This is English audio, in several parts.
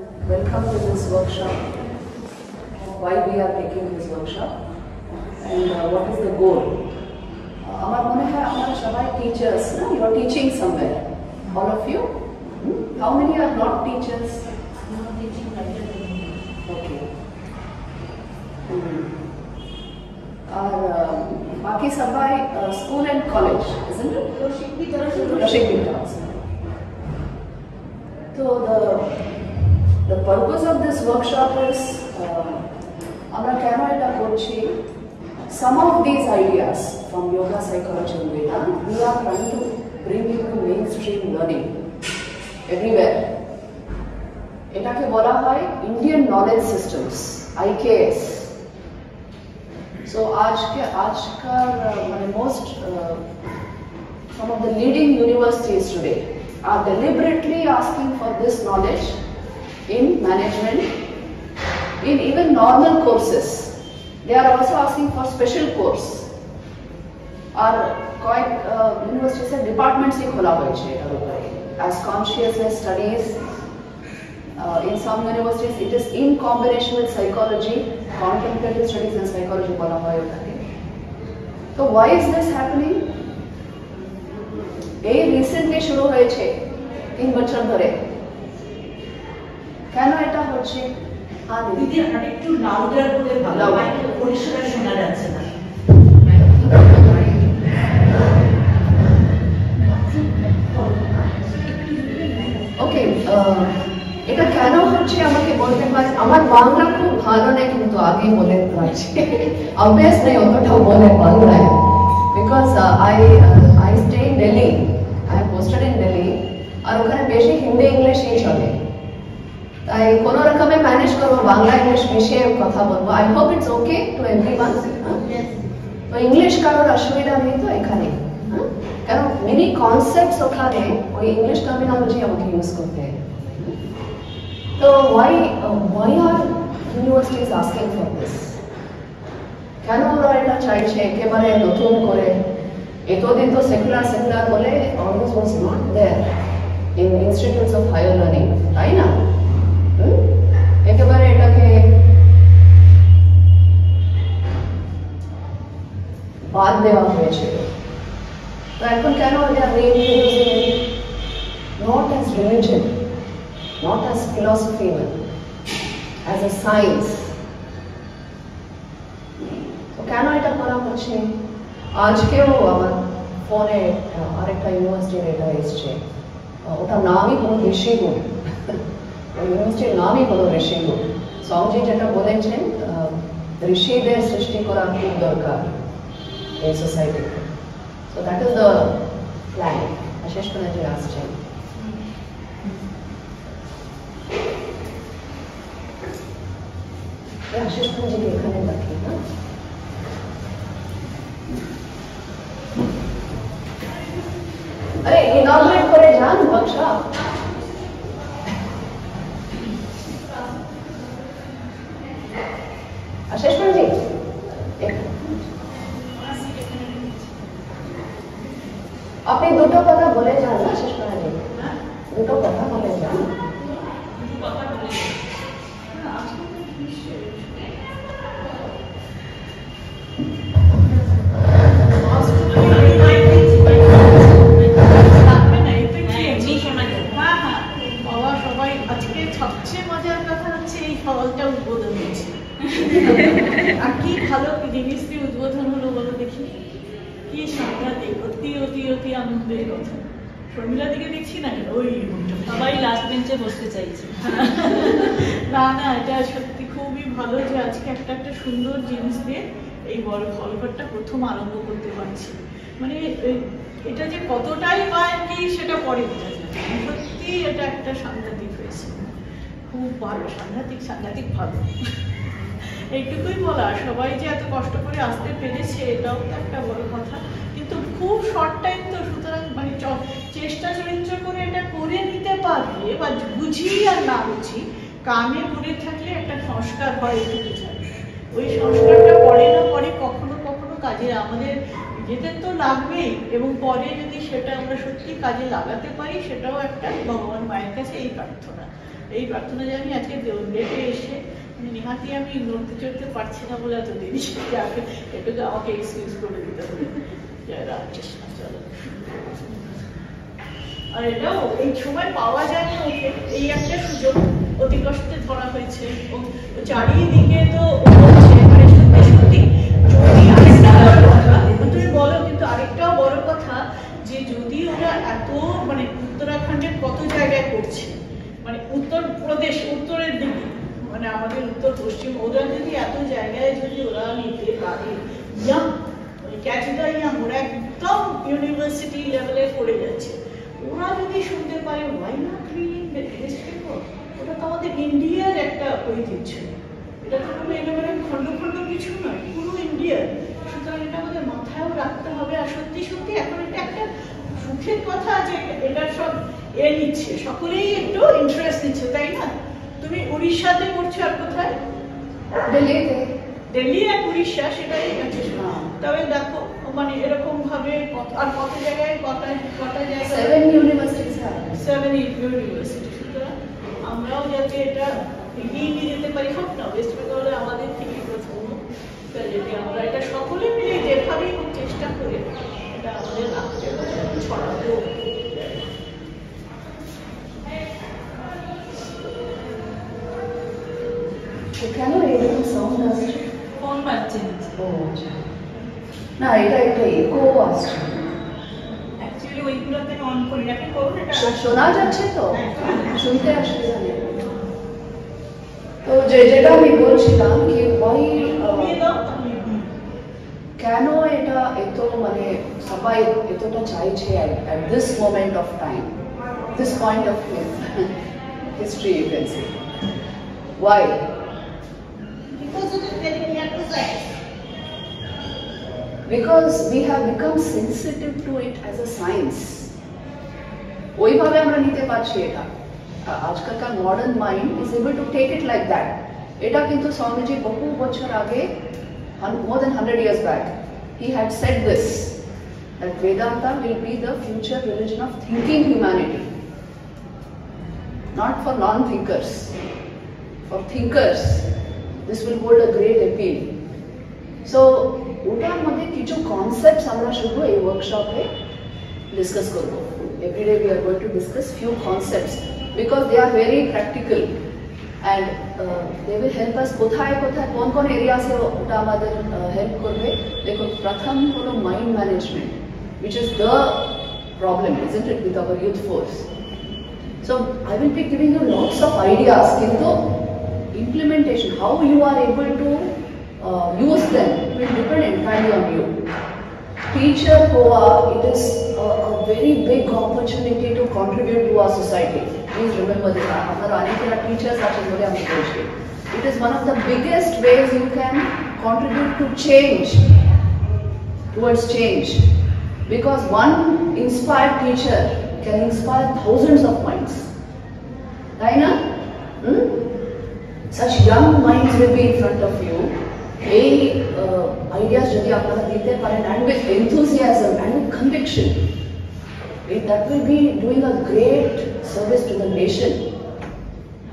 Welcome to this workshop. Why we are taking this workshop and what is the goal? আমার মনে হয় আমরা সবাই teachers, না? You are teaching somewhere. All of you? How many are not teachers? Not teaching Okay. और बाकी सबाई school and college, isn't it? Rashid So the purpose of this workshop is আমরা কেন এটা করছি? Some of these ideas from yoga, psychology and Veda, we are trying to bring into mainstream learning everywhere. এটাকে বলা হয় Indian Knowledge Systems, IKS. So আজকাল some of the leading universities today are deliberately asking for this knowledge in management, in even normal courses. They are also asking for special course. Or quite universities and departments ही खोला हुआ है as consciousness studies. In some universities, it is in combination with psychology, contemplative studies and psychology बोला हुआ है. So why is this happening? ये recently शुरू हुए छे 3 বছর ধরে. কেন এটা হচ্ছে? হ্যাঁ দিদি আরেকটু লাউডার করে ভালো হয়, পরিষ্কার শোনা যাচ্ছে না. ওকে, এটা কেন হচ্ছে আমাকে বলতে পারেন? আমার বাংলা খুব ভালো নেই, কিন্তু আগে বলে রাখছি, অভ্যাস নেই অতটাও বলে বাংলায়, because I stay in Delhi, I am posted in Delhi, আর ওখানে বেশি হিন্দি ইংলিশই চলে, তাই কোনো রকমে ম্যানেজ করবো, বাংলা ইংলিশ মিশিয়ে কথা বলবো. I hope it's okay to everyone. তো ইংলিশ কারোর অসুবিধা নেই তো এখানে? কারণ মেনি কনসেপ্টস ওখানে ওই ইংলিশ টার্মিনোলজি আমাকে ইউজ করতে হয়. তো why are universities asking for this? কেন ওরা এটা চাইছে একেবারে নতুন করে? এতদিন তো সেকুলার বলে almost was not there in institutes of higher learning, তাই না? একেবারে এটাকে বাদ দেওয়া হয়েছিল. তো এখন কেন they are reintroducing it? Not as religion, not as philosophy even, as a science. তো কেন এটা করা হচ্ছে? আজকেও আমার ফোনে আরেকটা ইউনিভার্সিটির এটা এসছে, ওটার নামই হলো ঋষিগুণ. ইউনিভার্সিটির নামই হলো ঋষিগুণ. স্বামীজি যেটা বলেছেন, ঋষিদের সৃষ্টি করা খুব দরকার এই সোসাইটিতে. So that is the plan. Ashish Banerjee আসছেন. আশিস ব্যানার্জিকে এখানে রাখি না? আরে ইনঅগ্রেট করে যান ওয়ার্কশপ. আশিস ব্যানার্জি আপনি দুটো কথা বলে যান না? আশিস ব্যানার্জি দুটো কথা বলে যান. সবচেয়ে মজার কথা হচ্ছে এই ফলটা উদ্বোধন হয়েছে, আর কি ভালো জিনিস দিয়ে উদ্বোধন হলো বলো দেখি, কি সাংঘাতিক, অতি অতি অতি আনন্দের কথা. শর্মিলা দিকে দেখছি না, ওই সবাই লাস্ট বেঞ্চে বসতে চাইছে. না না, এটা সত্যি খুবই ভালো যে আজকে একটা সুন্দর জিনিস দিয়ে এই বড় ফলঘরটা প্রথম আরম্ভ করতে পারছি. মানে এটা যে কতটাই হয় কি সেটা পরে বোঝা যায়. সত্যি এটা একটা সাংঘাতিক হয়েছে, খুব ভালো, সাংঘাতিক ভালো. এইটুকুই বলা, সবাই যে এত কষ্ট করে আসতে পেরেছে এটাও তো একটা বড় কথা. কিন্তু খুব শর্ট টাইম তো, সুতরাং মানে চেষ্টা চরিত্র করে এটা করে নিতে পারলে, বা বুঝি আর না বুঝি কানে পড়ে থাকলে একটা সংস্কার হয়, এটুকু চাই. ওই সংস্কারটা পরে না পরে কখনো কখনো কাজে আমাদের নিজেদের তো লাগবেই, এবং পরে যদি সেটা আমরা সত্যি কাজে লাগাতে পারি সেটাও একটা ভগবান মায়ের কাছে এই প্রার্থনা. এই প্রার্থনা যে আমি আজকে ডেটে এসে নিহাতি আমি নড়তে চড়তে পারছি না বলে এত দেরি এটুকু আমাকে এক্সকিউজ করে দিতে হবে। জয় রামকৃষ্ণ। চলো। আর এটাও এই সময় পাওয়া যায় না ওকে, এই একটা সুযোগ অতি কষ্টে ধরা হয়েছে। ও চারিদিকে তো বলছে মানে সত্যি সত্যি যদি আরেকটা বড় কথা তুমি বলো, কিন্তু আরেকটাও বড় কথা যে যদি ওরা এত মানে উত্তরাখণ্ডের কত জায়গায় করছে, মানে উত্তরপ্রদেশ উত্তরের দিকে মানে আমাদের উত্তর পশ্চিম, ওরা যদি এত জায়গায় যদি ওরা নিতে পারে ইয়াং ক্যাচ দ্য ইয়াং, ওরা একদম ইউনিভার্সিটি লেভেলে পড়ে যাচ্ছে, ওরা যদি শুনতে পারে why not reading West Bengal, ওটা তো আমাদের ইন্ডিয়ার একটা ঐতিহ্য, এটা তো কোনো একেবারে খণ্ড খণ্ড কিছু নয়, পুরো ইন্ডিয়ার। সুতরাং এটা আমাদের মাথায়ও রাখতে হবে। আর সত্যি সত্যি এখন এটা একটা সুখের কথা যে এটা সব নিচ্ছে, সকলেই একটু ইন্টারেস্ট নিচ্ছে, তাই না? তুমি উড়িষ্যাতে করছো আর কোথায়? দিল্লিতে। দিল্লি আর উড়িষ্যা সেটাই আছে। তবে দেখো মানে এরকম ভাবে আর কত জায়গায় কটা জায়গায় 7 ইউনিভার্সিটিস আছে। 7 ইউনিভার্সিটি। সুতরাং আমরাও যাতে এটা এগিয়ে নিয়ে যেতে পারি, হোক না ওয়েস্ট বেঙ্গলে আমাদের থেকে প্রথম, যদি আমরা এটা সকলে মিলে যেভাবেই হোক চেষ্টা করে এটা আমাদের রাখতে হবে, ছড়াতেও। কেন এরকম সাউন্ড আসছে? ফোন বাজছে। ও আচ্ছা, না এটা একটা ইকো আসছে। অ্যাকচুয়ালি ওইগুলোতে অন করে রাখি, করুন এটা শোনা যাচ্ছে তো, শুনতে অসুবিধা নেই। তো যেটা আমি বলছিলাম কি ওই কেন এটা এত মানে সবাই এতটা চাইছে at this moment of time, this point of history you can say. Why? because it is very near to science. Because we have become sensitive to it as a science. ওইভাবে আমরা নিতে পারছি এটা। আজকালকার modern mind is able to take it like that. এটা কিন্তু স্বামীজি বহু বছর আগে, more than 100 years back, he had said this, that Vedanta will be the future religion of thinking humanity, not for non-thinkers. For thinkers, this will hold a great appeal. So, ওটার মধ্যে কিছু concepts আমরা শুধু এই ওয়ার্কশপে discuss করব। Every day we are going to discuss few concepts because they are very practical and they will help us কোথায় কোথায় কোন কোন এরিয়াসে ওটা আমাদের হেল্প করবে। দেখো, প্রথম হলো mind management, which is the problem, isn't it, with our youth force. So I will be giving you lots of ideas, কিন্তু implementation, how you are able to use them will depend entirely on you. Teacher Hoa, it is a very big opportunity to contribute to our society. Please remember this. Our Anikira teachers are it is one of the biggest ways you can contribute to change, towards change. Because one inspired teacher can inspire thousands of minds. Right now? Such young minds will be in front of you. এই ideas যদি আপনারা দিতে পারেন and with enthusiasm and with conviction, that will be doing a great service to the nation.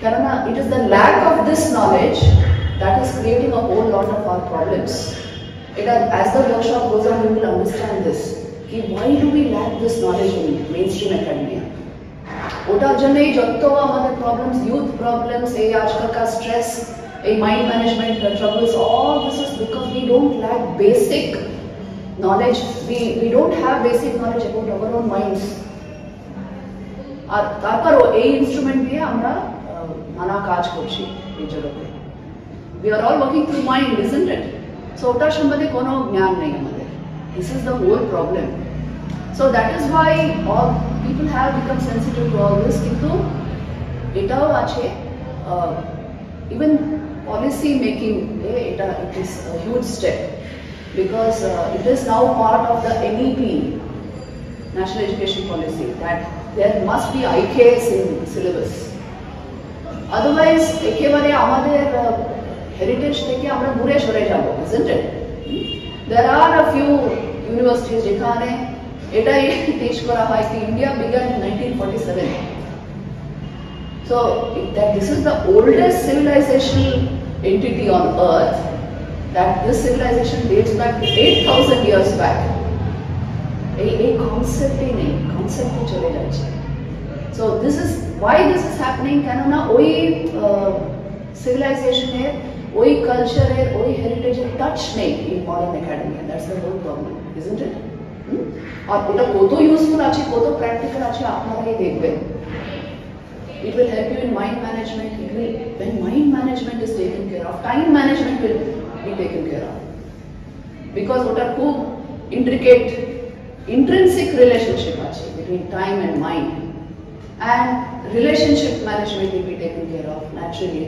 Karana, it is the lack of this knowledge that is creating a whole lot of our problems. As the workshop goes on, you will understand this. Why do we lack this knowledge in mainstream academia? ওটার জন্যই যত আমাদের problems, youth problems, এই আজকালকার stress, a mind management troubles, all this is because we don't lack basic knowledge. We don't have basic knowledge about our own minds. আর তারপরও এই instrument দিয়ে আমরা নানা কাজ করছি এই জগতে। We are all working through mind, isn't it? So ওটার সম্বন্ধে কোনো জ্ঞান নেই আমাদের। This is the whole problem. So that is why all people have become sensitive to all this. কিন্তু এটাও আছে, even policy making, it is a huge step because it is now part of the NEP, National Education Policy, that there must be IKS in syllabus. Otherwise, ekebare amader heritage theke amra dure sore jabo, isn't it? There are a few universities jekhane etai teach kora hoy ki India began in 1947. So that this is the oldest civilizational entity on earth, that this civilization dates back to 8,000 years back. A concept ही नहीं, concept ही चले जाए. So this is why this is happening. क्या ना वही civilization है, वही culture है, वही heritage है, touch नहीं in modern academia. That's the whole problem, isn't it? और इटा कोतो useful आची, कोतो practical आची आपना ये देखबे. It will help you in mind management. It will, when mind management is taken care of, time management will be taken care of. Because what are खूब intricate, intrinsic relationship Aachi between time and mind, and relationship management will be taken care of naturally,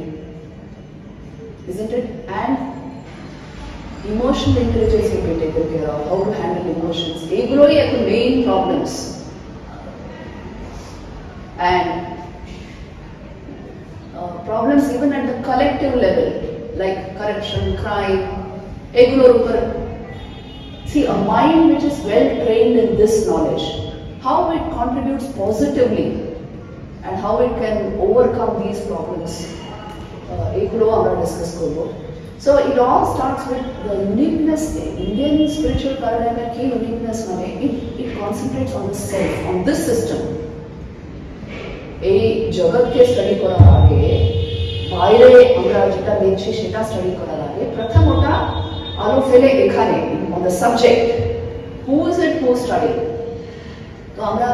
isn't it? And emotional intelligence will be taken care of. How to handle emotions. एगुलो ही एक main problems. And problems even at the collective level, like corruption, crime, see, a mind which is well trained in this knowledge, how it contributes positively and how it can overcome these problems, discuss. So it all starts with the uniqueness. Indian spiritual paradigm key uniqueness, it concentrates on the self, on this system. এই জগৎকে study করার আগে বাইরে আমরা যেটা দেখছি সেটা study করার আগে প্রথম ওটা আলো ফেলে এখানে on the subject, who is it who study. তো আমরা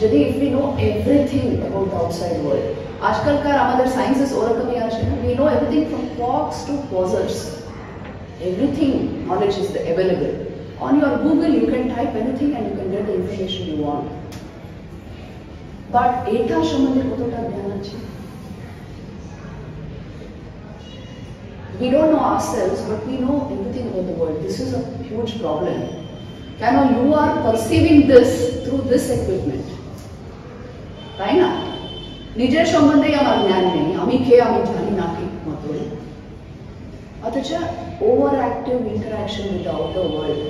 যদি if we know everything about the outside world, আজকালকার আমাদের সায়েন্সেস ওরকমই আছে না, we know everything from quarks to quasars, everything knowledge is available on your Google. You can type anything and you can get the information you want. But এটা সম্বন্ধে কতটা জ্ঞান আছে? We don't know ourselves, but we know everything about the world. This is a huge problem. Can you are perceiving this through this equipment? তাই না? নিজের সম্বন্ধে আমার জ্ঞান নেই, আমি কে আমি জানি না ঠিক মতো। অথচ overactive interaction with the outer world,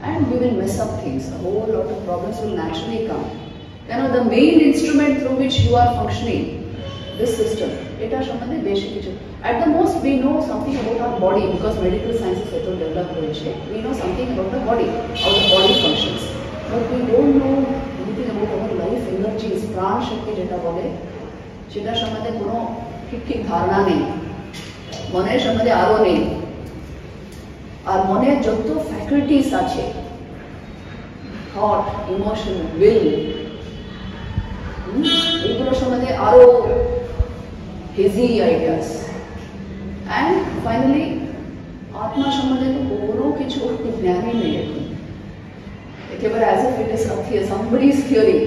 and we will mess up things. A whole lot of problems will naturally come. The main instrument through which you are functioning, this system, it is basic. At the most, we know something about our body because medical science is developed. We know something about the body, how the body functions. But we don't know anything about our life energies, pran shakti jeta bole. Chita samadhe kono ঠিক ধারণা নেই, মনের সম্বন্ধে আরো নেই। আর মনের যত faculties আছে, thought, emotion, will, এগুলোর সম্বন্ধে আরো হেজি আইডিয়াস। অ্যান্ড ফাইনালি আত্মা সম্বন্ধে তো কোনো কিছু জ্ঞানই নেই এখন, একেবারে as if it is somebody's theory.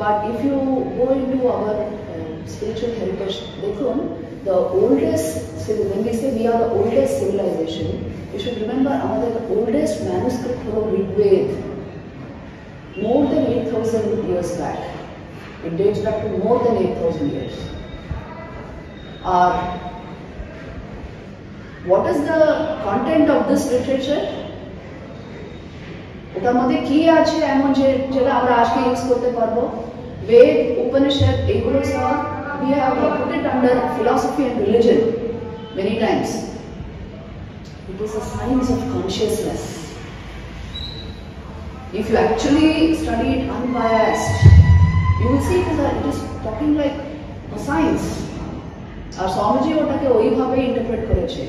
But if you go into our spiritual heritage, দেখুন, the oldest, when we say we are the oldest civilization, you should remember আমাদের the oldest manuscript হলো Rigveda, more than 8,000 years back. It dates back to more than 8,000 years. What is the content of this literature? ওটার মধ্যে কি আছে এমন যেটা আমরা আজকে ইউজ করতে পারবো? বেদ, উপনিষদ, এগুলো সব we have put it under philosophy and religion many times. It is a science of consciousness. If you actually study it unbiased, you will see it is talking like a science. আর স্বামীজি ওটাকে ওইভাবে interpret করেছে।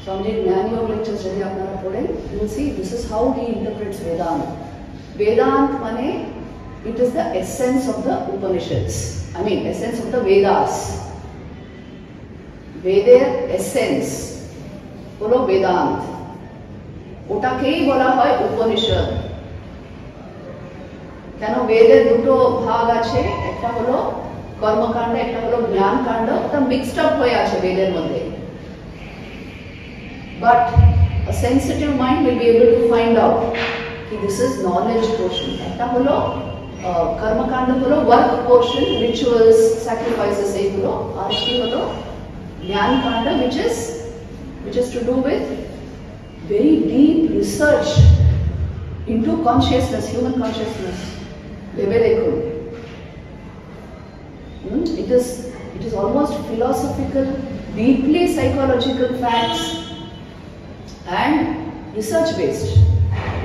স্বামীজির জ্ঞান যোগ lecture যদি আপনারা পড়েন, you will see this is how he interprets Vedanta. Vedanta মানে it is the essence of the Upanishads. I mean essence of the Vedas. Veder essence হলো Vedanta. ওটাকেই বলা হয় উপনিষদ। কেন? বেদের দুটো ভাগ আছে, একটা হলো কর্মকাণ্ড, একটা হলো জ্ঞানকাণ্ড, ওটা মিক্সড আপ হয়ে আছে বেদের মধ্যে। But a sensitive mind will be able to find out that this is knowledge portion. একটা হলো কর্মকাণ্ড হলো work portion, rituals, sacrifices এগুলো, আর একটি হলো জ্ঞানকাণ্ড which is to do with very deep research into consciousness, human consciousness. ভেবে দেখুন, It is almost philosophical, deeply psychological facts and research based.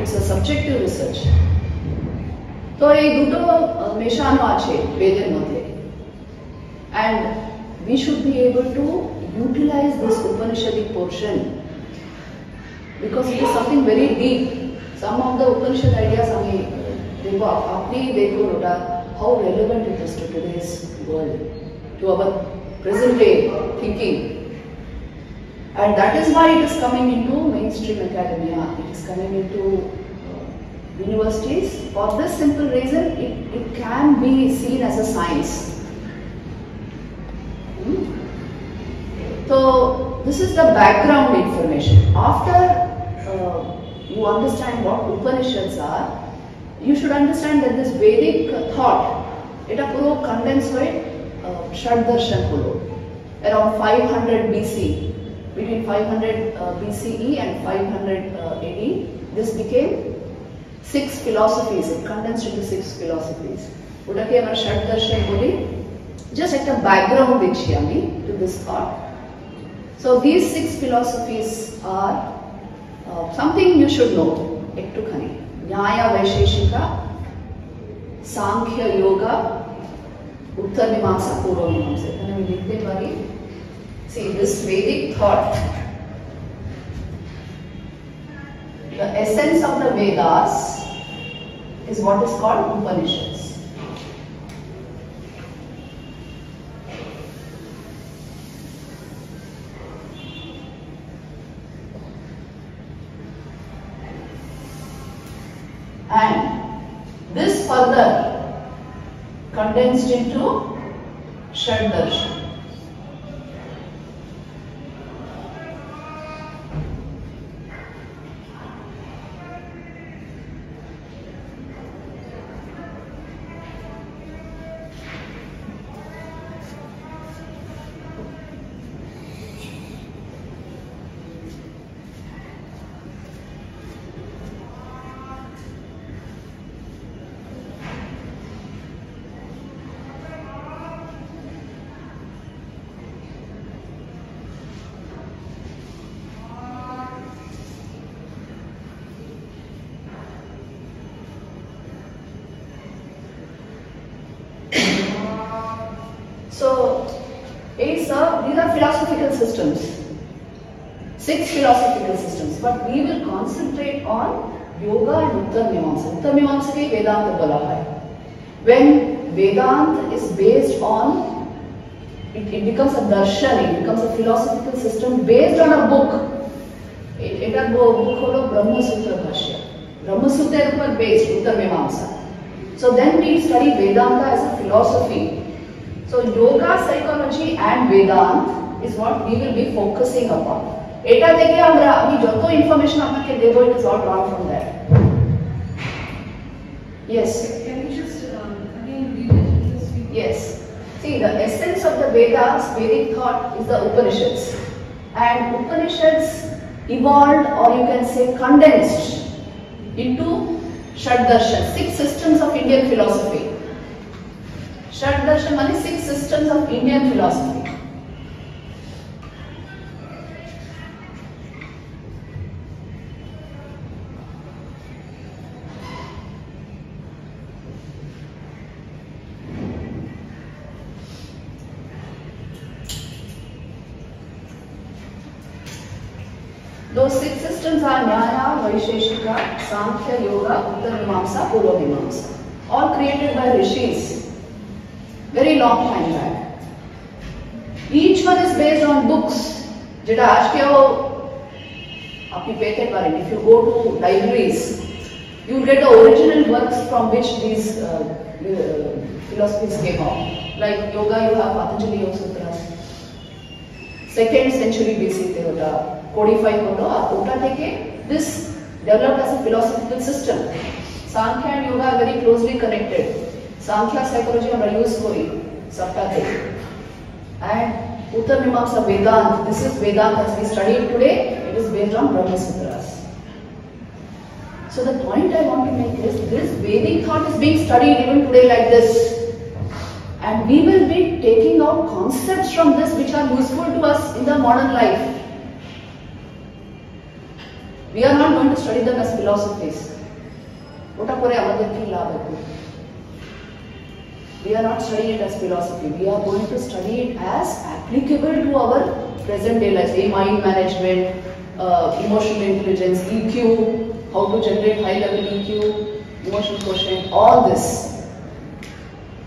It's a subjective research. So এই দুটো মেশানো আছে বেদের মধ্যে, and we should be able to utilize this Upanishadic portion because it is something very deep. Some of the Upanishad ideas আমি দেখব, আপনি দেখুন ওটা how relevant it is to today's world, to our present day thinking. And that is why it is coming into mainstream academia, it is coming into universities. For this simple reason, it can be seen as a science. So this is the background information. After you understand what Upanishads are, you should understand that this Vedic thought, এটা পুরো condense হয়ে Shaddarshan পুরো around 500 BC, between 500 BCE and 500 AD, this became 6 philosophies. It condensed into 6 philosophies. ওটাকে আমরা Shaddarshan বলি. Just একটা background দিচ্ছি আমি to this thought. So these 6 philosophies are something you should know. একটুখানি न्याय वैशेषिका, सांख्य योगा, उत्तर मीमांसा, पूर्व मीमांसा. एखाने আমি লিখতে পারি, see this Vedic thought, the essence of the Vedas is what is called Upanishads. And this further condensed into Shaddarshan. So, these are philosophical systems, 6 philosophical systems, but we will concentrate on yoga and Uttar Mimamsa. Uttar Mimamsa ke Vedanta bola hai. When Vedanta is based on, it becomes a darshan, it becomes a philosophical system based on a book. Etar book holo Brahma Sutra Bhashya. Brahma Sutra er upar based Uttar Mimamsa. So then we study Vedanta as a philosophy. So yoga, psychology and Vedanta is what we will be focusing upon. Eta theke amra ami joto information apnake debo, it is all drawn from there. Yes. Can you just again read it? Yes. See, the essence of the Vedas, Vedic thought, is the Upanishads. And Upanishads evolved, or you can say condensed, into Shaddarshan, 6 systems of Indian philosophy. Shaddarshan means 6 systems of Indian philosophy. Those 6 systems are Nyaya, Vaisheshika, Sankhya, Yoga, Uttar Mimamsa, Purva Mimamsa. All created by rishis. Very long time back. Each one is based on books. যেটা আজকেও আপনি পেতে পারেন. If you go to libraries, you will get the original works from which these philosophies came out. Like yoga, you have Patanjali Yoga Sutras. 2nd century BC te ota codify holo, ar ota theke this developed as a philosophical system. Sankhya and yoga are very closely connected. Sankhya psychology আমরা use করি সবটাতে, and Uttar Mimamsa Vedanta, this is Vedanta as we studied today, it is based on Brahma Sutras. So the point I want to make is this Vedic thought is being studied even today like this, And we will be taking out concepts from this which are useful to us in the modern life. We are not going to study them as philosophies. Ota pore amader ki labh hai. We are not studying it as philosophy. We are going to study it as applicable to our present day life. Say mind management, emotional intelligence, EQ, how to generate high level EQ, emotional quotient, all this.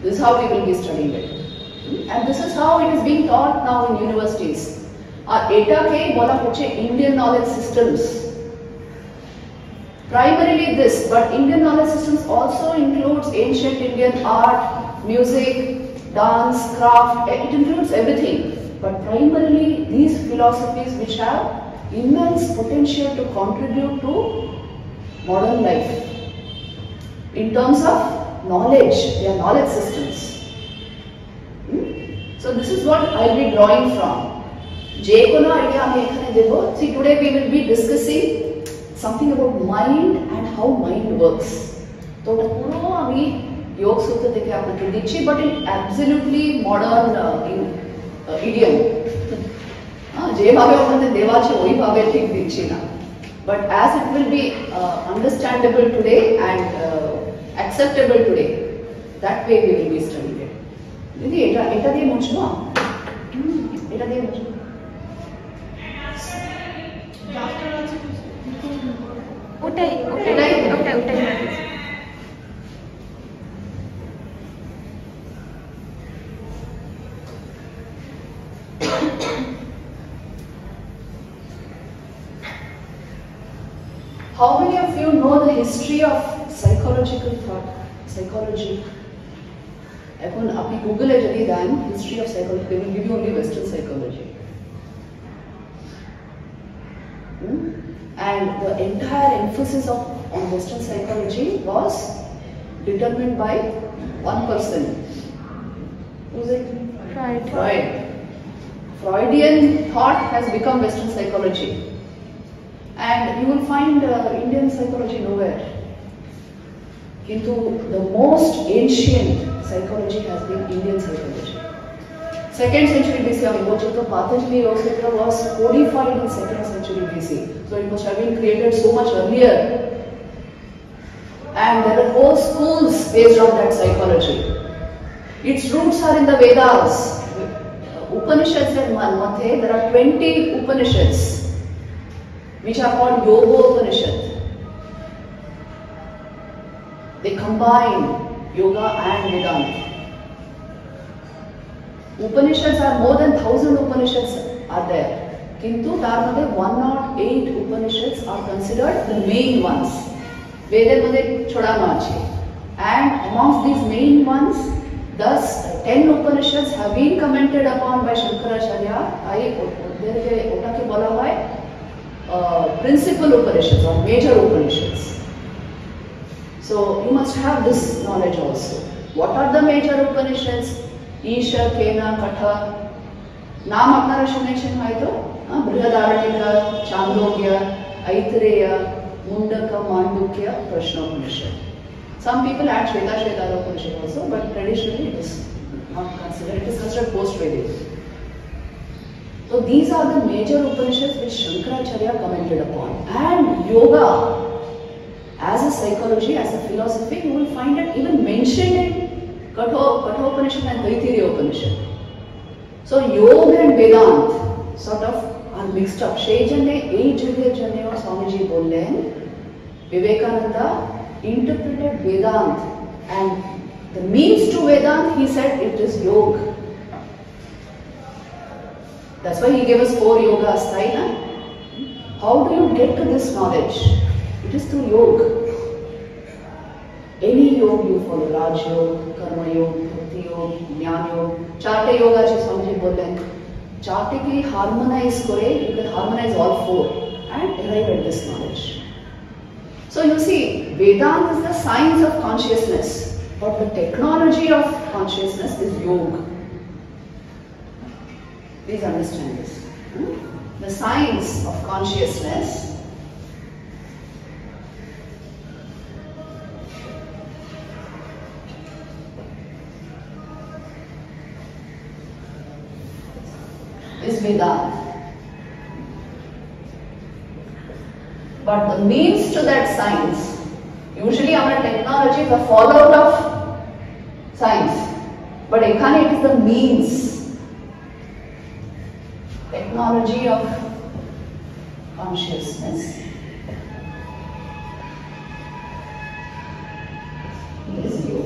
This is how we will be studying it. And this is how it is being taught now in universities. Eta ke bola hoche Indian knowledge systems. Primarily this, but Indian knowledge systems also includes ancient Indian art, music, dance, craft. It includes everything. But primarily these philosophies which have immense potential to contribute to modern life. In terms of knowledge, they are knowledge systems. So this is what I will be drawing from. Je kono idea ami ekhane debo. See, today we will be discussing something about mind and how mind works. So puro ami yog sutra dekhe apnake dicchi, but in absolutely modern idiom. Je bhave apnake deva che ohi bhave thik dicchi na. But as it will be understandable today and acceptable today, that way we will be studying it. Didi, eta diye muchno. Eta diye muchno. Utai. How many of you know the history of psychological thought, psychology? এখন আপনি গুগলে যদি দেন history of psychology, they will give you only Western psychology. And the entire emphasis on Western psychology was determined by one person. Who's it? Freud. Freudian thought has become Western psychology. And you will find Indian psychology nowhere. Kintu the most ancient psychology has been Indian psychology. 2nd century BC, Patanjali Yoga Sutra was codified in 2nd century BC. So it must have been created so much earlier. And there are whole schools based on that psychology. Its roots are in the Vedas. Upanishads and Mathe, there are 20 Upanishads which are called Yoga Upanishad. They combine yoga and Vedanta. Upanishads are more than 1000 Upanishads are there. Kintu tar madhe 108 Upanishads are considered the main ones. Veda madhe choda na ache. And amongst these main ones, thus 10 Upanishads have been commented upon by Shankaracharya. Otake bola hoy principal Upanishads or major Upanishads. So you must have this knowledge also. What are the major Upanishads? Isha, Kena, Katha. Naam apnara shunaychen hoyto? Brihadaranyaka, Chandogya, Aitareya, Mundaka, Mandukya, Prashnopanishad. Some people add Shvetashvetara Upanishad also, but traditionally it is not considered. It is considered post-Vedic. So these are the major Upanishads which Shankaracharya commented upon. And yoga, as a psychology, as a philosophy, you will find it even mentioned in Kathopanishad and Taittiriya Upanishad. So yoga and Vedanta sort of are mixed up. Shejane, Jane or Swamiji Bollen, Vivekananda interpreted Vedanta, and the means to Vedanta, he said it is yoga. That's why he gave us 4 yogas, right? How do you get to this knowledge? It is through yoga. Any yoga you follow, Raj Yoga, Karma Yoga, Bhakti Yoga, Jnana Yoga, Charte Yoga, which Swamiji Bollen. Chartically harmonize kore, you can harmonize all 4 and arrive at this knowledge. So you see, Vedanta is the science of consciousness, but the technology of consciousness is yoga. Please understand this. The science of consciousness Vedanta. But the means to that science, usually our technology is a fallout of science, but ekhane it is the means. Technology of consciousness. Is you.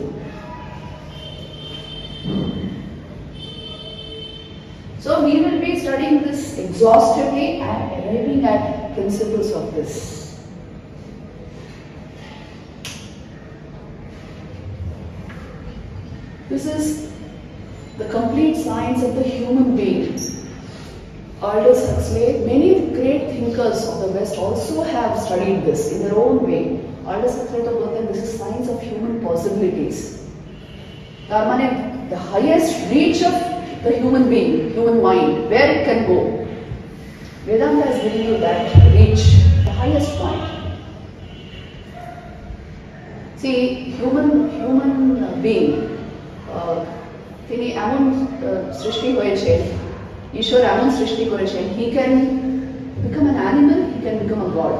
So we will be studying this exhaustively and arriving at principles of this. This is the complete science of the human being. Aldous Huxley, many great thinkers of the West also have studied this in their own way. Aldous Huxley told them this is science of human possibilities. The highest reach of the human being, human mind, where it can go. Vedanta is giving you that reach, the highest point. See, human being, তিনি এমন সৃষ্টি হয়েছে, ঈশ্বর এমন সৃষ্টি করেছেন, he can become an animal, he can become a god.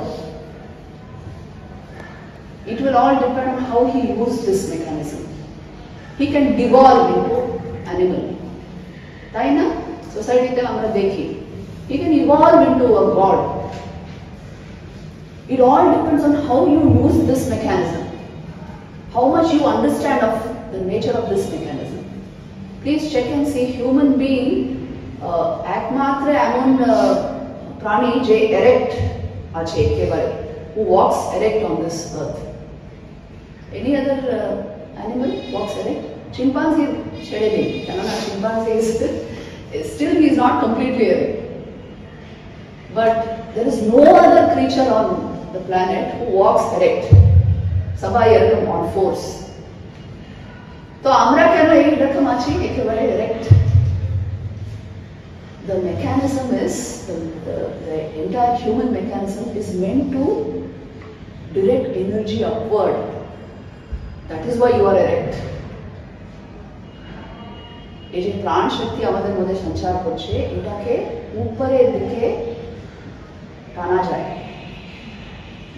It will all depend on how he uses this mechanism. He can devolve into animal. তাই না? সোসাইটিতে আমরা দেখি, he can evolve into a god. It all depends on how you use this mechanism, how much you understand of the nature of this mechanism. Please check and see human being একমাত্র এমন প্রাণী যে erect আছে একেবারে, who walks erect on this earth. Any other animal walks erect? Chimpanzee ছেড়ে দিন, কেননা chimpanzee is still he is not completely erect. But there is no other creature on the planet who walks erect. সবাই এরকম on force. তো আমরা কেন এইরকম আছি একেবারে erect? The mechanism is, the entire human mechanism is meant to direct energy upward. That is why you are erect. এই যে প্রাণ শক্তি আমাদের মধ্যে সঞ্চার করছে, এটাকে উপরের দিকে টানা যায়.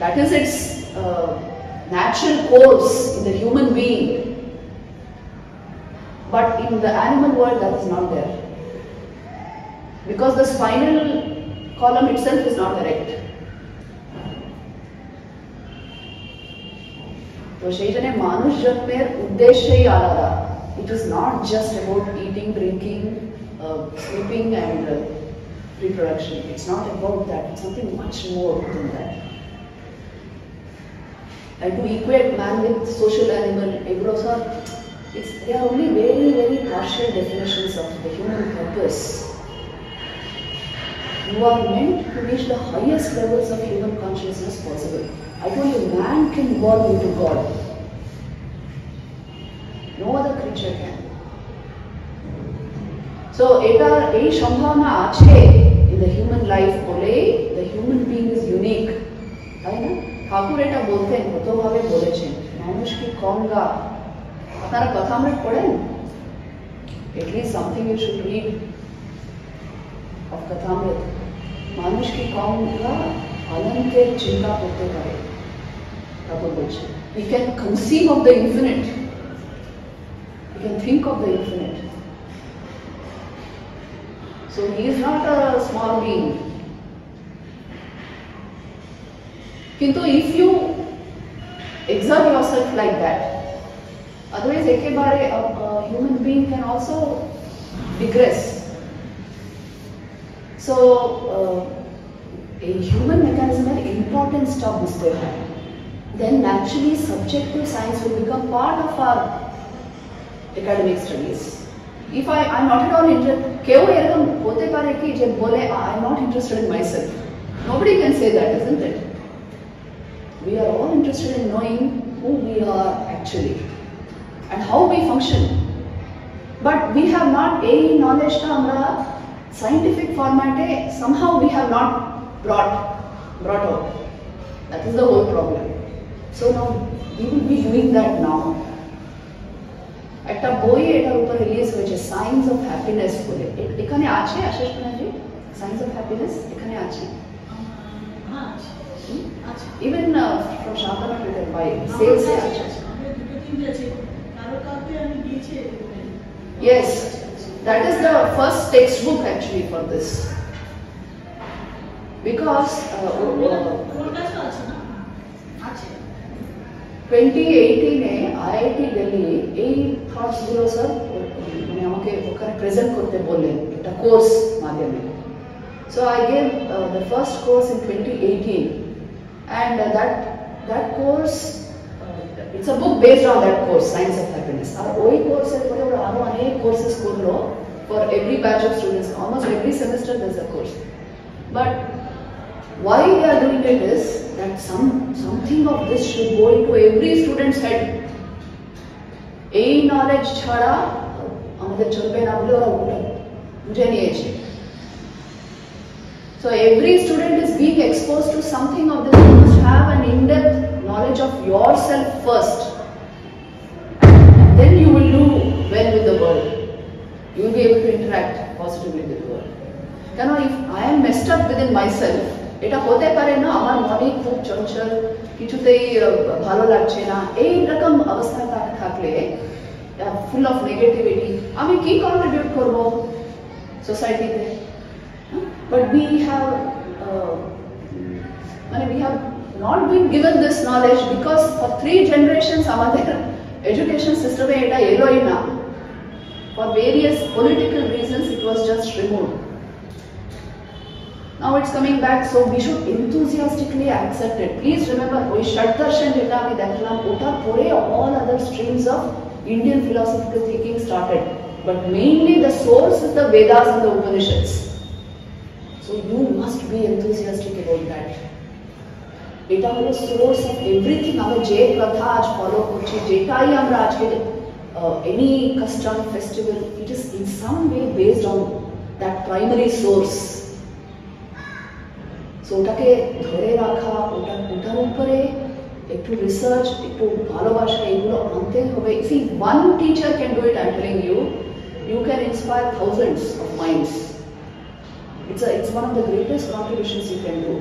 That is its natural course in the human being. But in the animal world that is not there. Because the spinal column itself is not erect. তো সেই জন্য মানুষ জন্মের উদ্দেশ্যই আলাদা. It is not just about eating, drinking, sleeping and reproduction. It's not about that. It's something much more than that. And to equate man with social animal, they are only very, very partial definitions of the human purpose. You are meant to reach the highest levels of human consciousness possible. I told you, man can evolve into God. No other creature can. So, এই সম্ভাবনা আছে in the human life বলে the human being is unique. তাই না? ঠাকুর এটা বলতেন, কতভাবে বলেছেন, মানুষ কি কম গা। আপনারা কথা আমরা পড়েন? At least something you should read of Kathamrit. মানুষ কি কম গা অনন্তের চিন্তা করতে পারে, ঠাকুর বলছেন। He can conceive of the infinite. He can think of the infinite. So he is not a small being. Kintu if you exert yourself like that, otherwise ekebare a human being can also digress. So a human mechanism and important stuff is there. Then naturally subjective science will become part of our academic studies. If I'm not at all interested, কেউ এরকম হতে পারে কি যে বলে I'm not interested in myself. Nobody can say that, isn't it? We are all interested in knowing who we are actually and how we function. But we have not a knowledge টা আমরা scientific format somehow we have not brought out. That is the whole problem. So now we will be doing that now. একটা বই এটার উপর release হয়েছে science of happiness বলে, এখানে আছে Ashis Banerjee Science of happiness এখানে আছে হ্যাঁ আচ্ছা even from Shantana written by sales আছে দুটো তিনটে আছে কারো কাউকে আমি দিয়েছি yes that is the first textbook actually for this because ওর কাছে আছে না আছে 2018 এ আইআইটি দিল্লি এই থটস গুলো স্যার মানে আমাকে ওখানে প্রেজেন্ট করতে বললেন একটা কোর্স মাধ্যমে so I gave the first course in 2018 and that course it's a book based on that course science of happiness আর ওই কোর্সের পরে ওরা আরো অনেক কোর্সেস করলো for every batch of students almost every semester there's a course but why they are doing it is that something of this should go into every student's head এই knowledge ছাড়া আমাদের চলবে না বলে ওরা বুঝে নিয়েছে so every student is being exposed to something of this you must have an in-depth knowledge of yourself first and then you will do well with the world you will be able to interact positively with the world if I am messed up within myself এটা হতে পারে না আমার মনে খুব চঞ্চল কিছুতেই ভালো লাগছে না এই রকম অবস্থায় থাকলে ফুল অফ নেগেটিভিটি আমি কি কন্ট্রিবিউট করব সোসাইটিতে but we have not been given this knowledge because for 3 generations আমাদের education system এ এটা এলোই না for various political reasons it was just removed now it's coming back so we should enthusiastically accept it please remember ওই ষাটদর্শন যেটা আমি দেখলাম ওটা পরে all other streams of Indian philosophical thinking started but mainly the source is the Vedas and the Upanishads so you must be enthusiastic about that এটা হলো source of everything আমরা যে কথা আজ ফলো করছি যেটাই আমরা আজকে any custom festival it is in some way based on that primary source so ওটাকে ধরে রাখা ওটার উপরে একটু রিসার্চ একটু ভালোবাসা এগুলো আনতে হবে see one teacher can do it I'm telling you you can inspire thousands of minds it's one of the greatest contributions you can do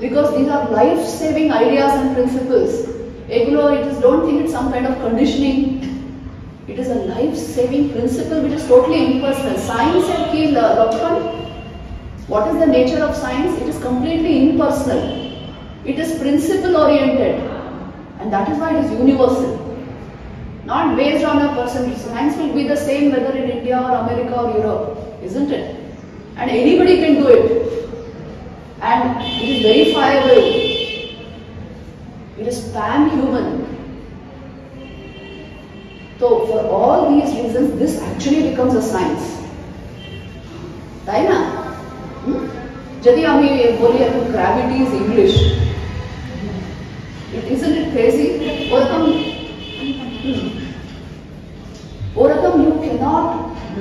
because these are life-saving ideas and principles egulo don't think it's some kind of conditioning it is a life-saving principle which is totally impersonal science and ki lakhan what is the nature of science it is completely impersonal it is principle oriented and that is why it is universal not based on a person science will be the same whether in India or America or Europe isn't it and anybody can do it and it is verifiable it is pan-human so for all these reasons this actually becomes a science তাই না যদি আমি বলি এখন gravity is English isn't it crazy ওরকম you cannot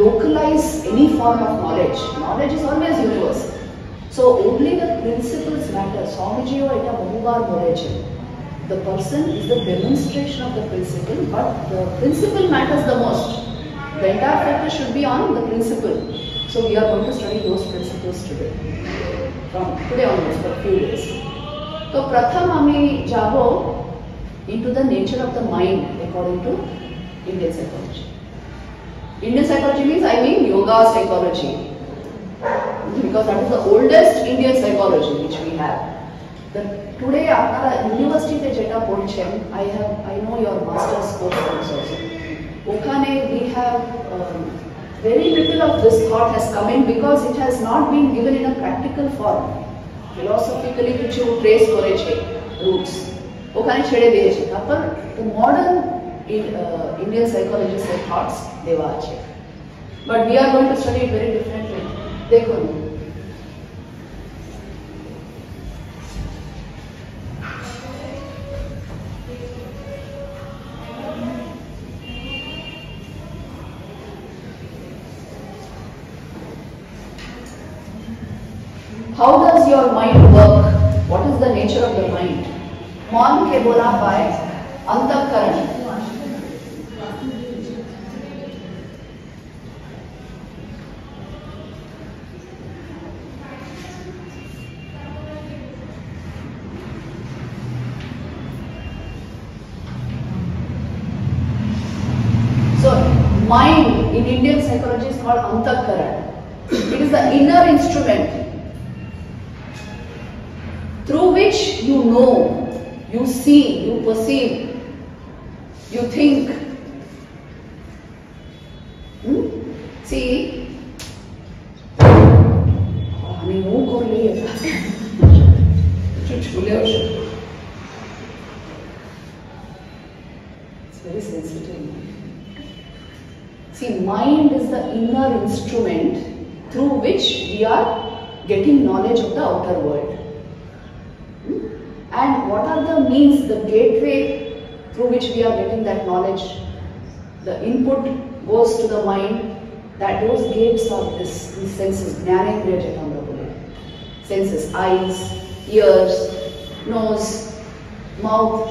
localize any form of knowledge is always universal so only the principles matter Swamiji eta bahubar boleche the person is the demonstration of the principle but the principle matters the most the entire focus should be on the principle so we are going to study those principles today from today onwards for a few days so pratham ami jabo into the nature of the mind according to Indian psychology Indian psychology means I mean yoga psychology because that is the oldest Indian psychology which we have. Today আপনারা ইউনিভার্সিটিতে যেটা পড়ছেন I know your master's course also. ওখানে we have very little of this thought has come in because it has not been given in a practical form. Philosophically কিছু trace করেছে roots. ওখানে ছেড়ে দিয়েছে তারপর the modern Indian psychologists and thoughts দেওয়া আছে but we are going to study it very differently দেখুন how does your mind work what is the nature of the mind मन के बोला पाए अंतःकरण mind in Indian psychology is called antakaran. It is the inner instrument through which you know, you see, you perceive, you think. See, it's very sensitive. See, mind is the inner instrument through which we are getting knowledge of the outer world. And what are the means, the gateway through which we are getting that knowledge? The input goes to the mind. That those gates are these senses, jnanendriya chetamra bole. Senses, eyes, ears, nose, mouth,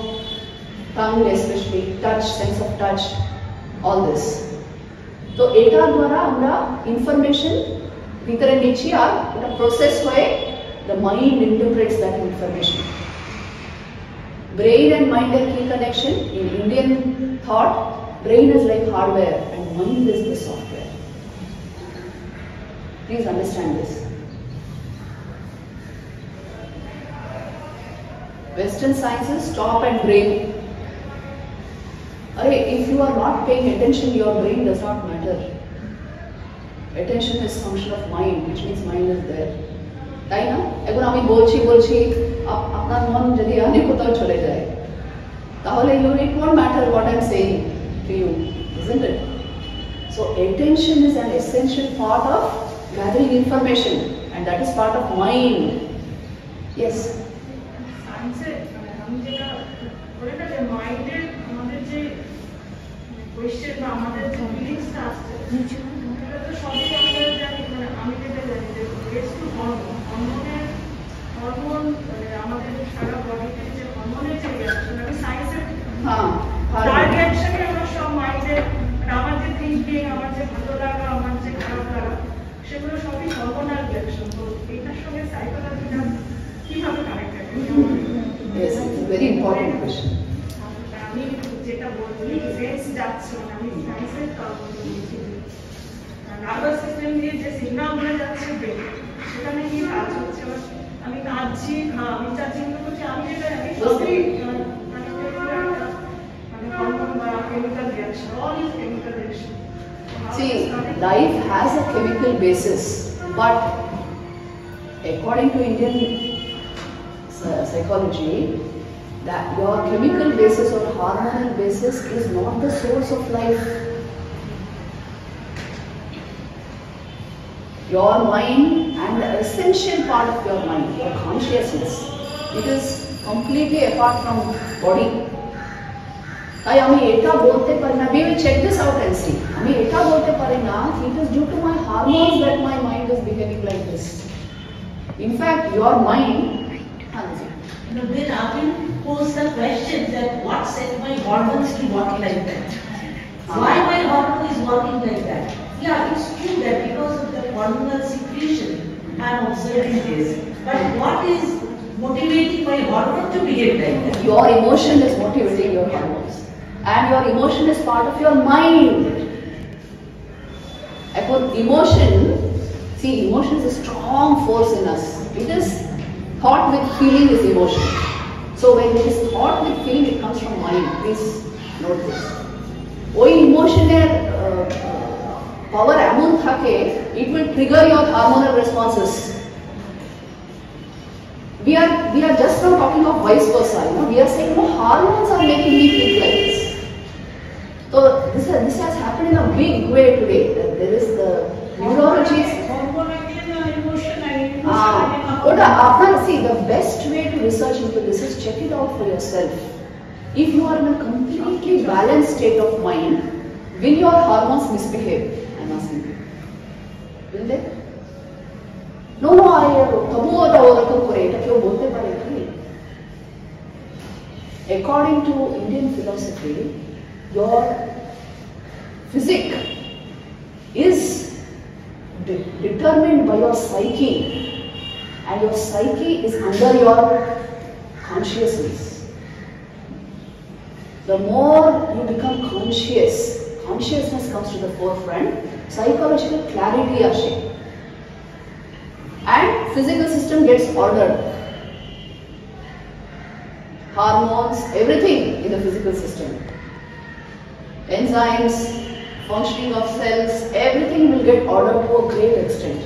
tongue especially, touch, sense of touch, all this. So etar dwara amra information bhitare niche ar eta process hoye, the mind interprets that information. Brain and mind are key connection. In Indian thought, brain is like hardware and mind is the software. Please understand this. Western sciences stop at brain. If you are not paying attention, your brain does not matter. Attention is function of mind, which means mind is there. তাই না? এখন আমি বলছি আপনার মন যদি অনেক কোথাও চলে যায় তাহলে it won't matter what I'm saying to you, isn't it? So attention is an essential part of gathering information, and that is part of mind. Yes. Science আমি যেটা বলে না যে মাইন্ডের আমাদের যে কোয়েশ্চেন বা আমাদের যে ফিলিংসটা আসছে এটা তো সবই আমরা জানি, মানে আমি যেটা জানি যে বেস টু হরমোন মানে আমাদের সারা বডিতে যে হরমোনের যে রিঅ্যাকশন, আমি সায়েন্সের তার রিঅ্যাকশনে আমরা সব মাইন্ডের আমার যে থিঙ্কিং, আমার যে ভালো লাগা, আমার যে খারাপ লাগা, সেগুলো সবই হরমোনাল রিঅ্যাকশন। তো এটার সঙ্গে সাইকোলজিটা কিভাবে connected? Yes, it's a very important question. আমি যেটা বলছি সেন্স যাচ্ছে, আমি সায়েন্সের তরফ থেকে নার্ভাস সিস্টেম দিয়ে যে সিগন্যালগুলো যাচ্ছে ব্রেন, সেখানে কি কাজ হচ্ছে? আমি কাঁদছি, আমি চিন্তা করছি, আমি যেটা আমি সবই মানে হরমোন বা chemical reaction, all is chemical reaction. See, life has a chemical basis, but according to Indian psychology, that your chemical basis or hormonal basis is not the source of life. Your mind and the essential part of your mind, your consciousness, it is completely apart from body. তাই আমি এটা বলতে পারি না, we will check this out and see. আমি এটা বলতে পারি না, it is due to my hormones that my mind is behaving like this. In fact, your mind, then I will pose the question that what set my hormones to work like that? Why my hormone is working like that? Yeah, it's true that because of the hormonal secretion I am observing this. But what is motivating my hormone to behave like that? Your emotion is motivating your hormones. And your emotion is part of your mind. Emotion, see, emotion is a strong force in us. It is thought with feeling is emotion. So when it is thought with feeling, it comes from mind. Please note this. ওই ইমোশনের পাওয়ার এমন থাকে, it will trigger your hormonal responses. We are just now talking of vice versa. We are saying, no, hormones are making me feel like this. So this has happened in a big way today. There is the neurologies. See, the best way to research into this is check it out for yourself. If you are in a completely balanced state of mind, will your hormones misbehave? I'm asking you. Will they? No, according to Indian philosophy, your physique is determined by your psyche, and your psyche is under your consciousness. The more you become conscious, consciousness comes to the forefront, psychological clarity ashe, and physical system gets ordered. Hormones, everything in the physical system, enzymes, functioning of cells, everything will get ordered to a great extent.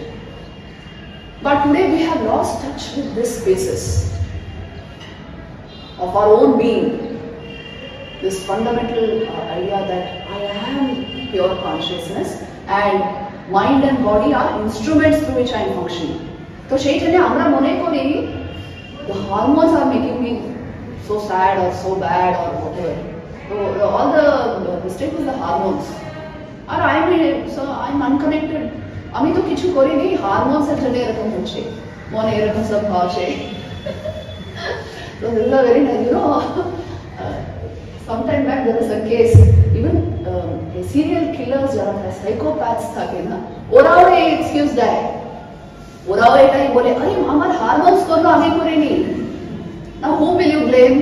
But today we have lost touch with this basis of our own being, this fundamental idea that I am pure consciousness and mind and body are instruments through which I am functioning. So Chaitanya, amra mone kori, the hormones are making me so sad or so bad or whatever. So all the mistake is the hormones. Or I'm unconnected. আমি তো কিছু করিনি, হারমোনসের জন্য এরকম হচ্ছে, মনে এরকম সব হচ্ছে। So this is a very nice, sometime back there was a case, even serial killers যারা থাকে, psychopaths থাকে না, ওরাও এই excuse দেয়, ওরাও এটাই বলে, আরে আমার হারমোনস করলো আমি করিনি। Now whom will you blame?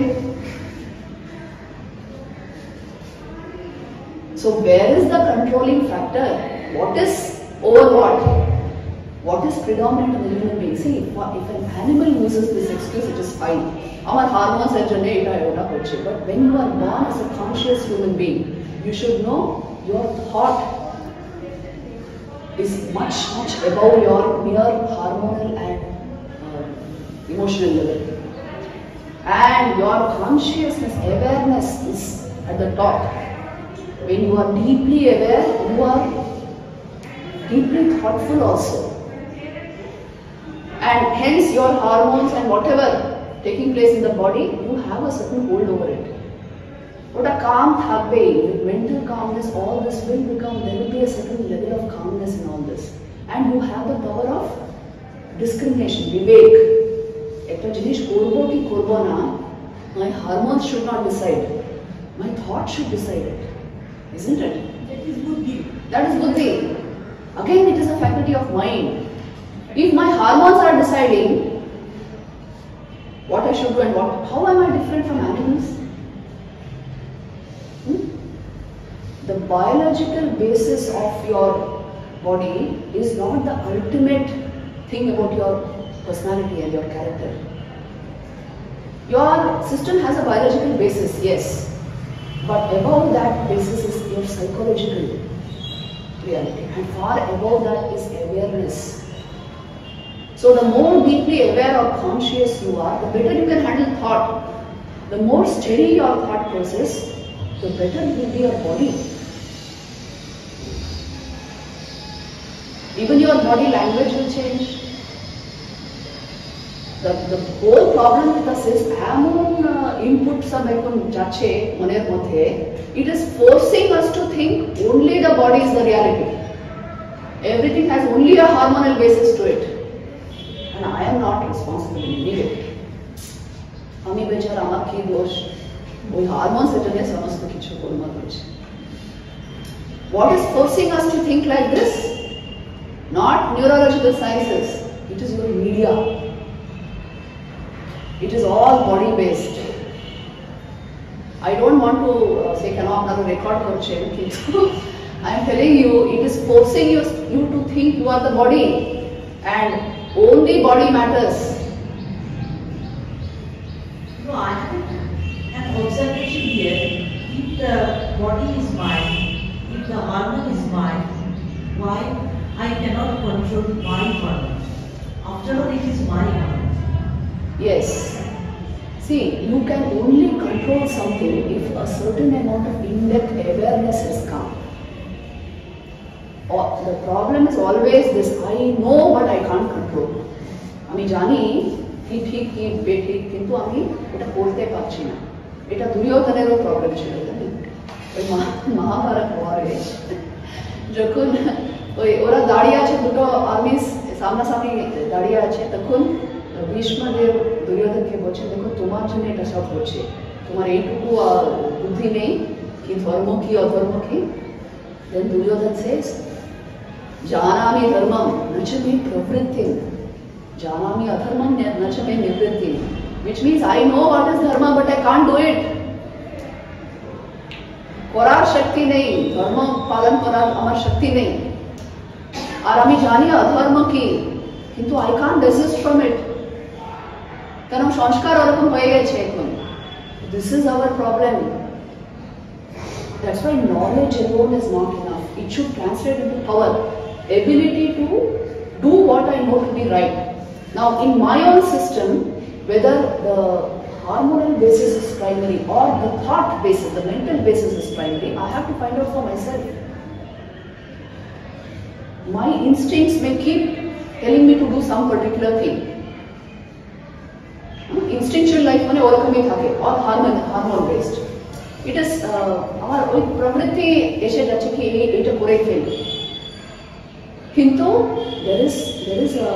So where is the controlling factor? What is over what? What is predominant in the human being? See, if an animal uses this excuse, it is fine. Our hormones are generated, but when you are born as a conscious human being, you should know your thought is much, much above your mere hormonal and emotional level. And your consciousness, awareness is at the top. When you are deeply aware, you are deeply thoughtful also. And hence your hormones and whatever taking place in the body, you have a certain hold over it. But a calm thakbe, with mental calmness, all this will become, there will be a certain level of calmness in all this. And you have the power of discrimination, vivek. Ekta jinish korbo ki korbo na, my hormones should not decide. My thought should decide it. Isn't it? That is buddhi. That is buddhi. Again, it is a faculty of mind. If my hormones are deciding what I should do and how am I different from animals? The biological basis of your body is not the ultimate thing about your personality and your character. Your system has a biological basis, yes. But above that basis is your psychological reality, and far above that is awareness. So the more deeply aware or conscious you are, the better you can handle thought. The more steady your thought process, the better will be your body. Even your body language will change. The whole problem with us is input it is forcing us to think only the body is the reality. Everything has only a hormonal basis to it. And I am not responsible in any way. আমি বেচারা আমার কি দোষ, ওই hormones এটা নিয়ে সমস্ত কিছু গোলমাল হচ্ছে। What is forcing us to think like this? Not neurological sciences. It is your media. It is all body based. I don't want to say কেন আপনারা রেকর্ড করছেন, কিন্তু I am telling you, it is forcing you to think you are the body and only body matters. No, I have an observation here. If the body is mine, if the hormone is mine, why I cannot control my hormone? After all, it is my hormone. Yes. See, you can only control something if a certain amount of in-depth awareness has come. Or the problem is always this, I know but I can't control. আমি জানি কি ঠিক কি বেঠিক, কিন্তু আমি এটা করতে পারছি না। এটা দুর্যোধনেরও প্রবলেম ছিল, জানেন? ওই মহাভারত ওয়ারে যখন ওই ওরা দাঁড়িয়ে আছে, দুটো আর্মি সামনাসামনি দাঁড়িয়ে আছে, তখন ভীষ্মদেব দুর্যোধনকে বলছে, দেখো তোমার জন্য এটা সব হচ্ছে, তোমার এইটুকু বুদ্ধি নেই কি ধর্ম কি অধর্ম কি। Then Duryodhan says, Janami dharmam nachame pravrittim, Janami adharmam nachame nivrittim, which means I know what is dharma but I can't do it. করার শক্তি নেই, ধর্ম পালন করার আমার শক্তি নেই, আর আমি জানি অধর্ম কি, কিন্তু I can't resist from it, কারণ সংস্কার ওরকম হয়ে গেছে এখন। This is our problem. That's why knowledge alone is not enough. It should translate into power, ability to do what I know to be right. Now, in my own system, whether the hormonal basis is primary or the thought basis, the mental basis is primary, I have to find out for myself. My instincts may keep telling me to do some particular thing. Instinctual life মানে ওরকমই থাকে, or hormone based. It is আমার ওই প্রবৃত্তি এসে যাচ্ছে কি এটা করে ফেলি, কিন্তু there is a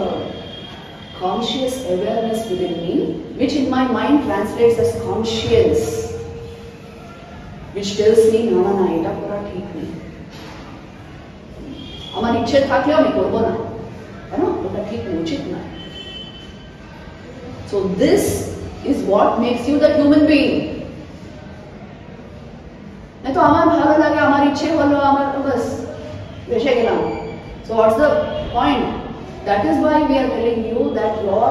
conscious awareness within me, which in my mind translates as conscience, which tells me না এটা করা ঠিক নেই, আমার ইচ্ছে থাকলেও আমি করবো না, কেন ওটা ঠিক উচিত না। So this is what makes you the human being. না তো আমার ভালো লাগে, আমার ইচ্ছে হলো, আমার বাস বেঁচে গেলাম। So what's the point? That is why we are telling you that your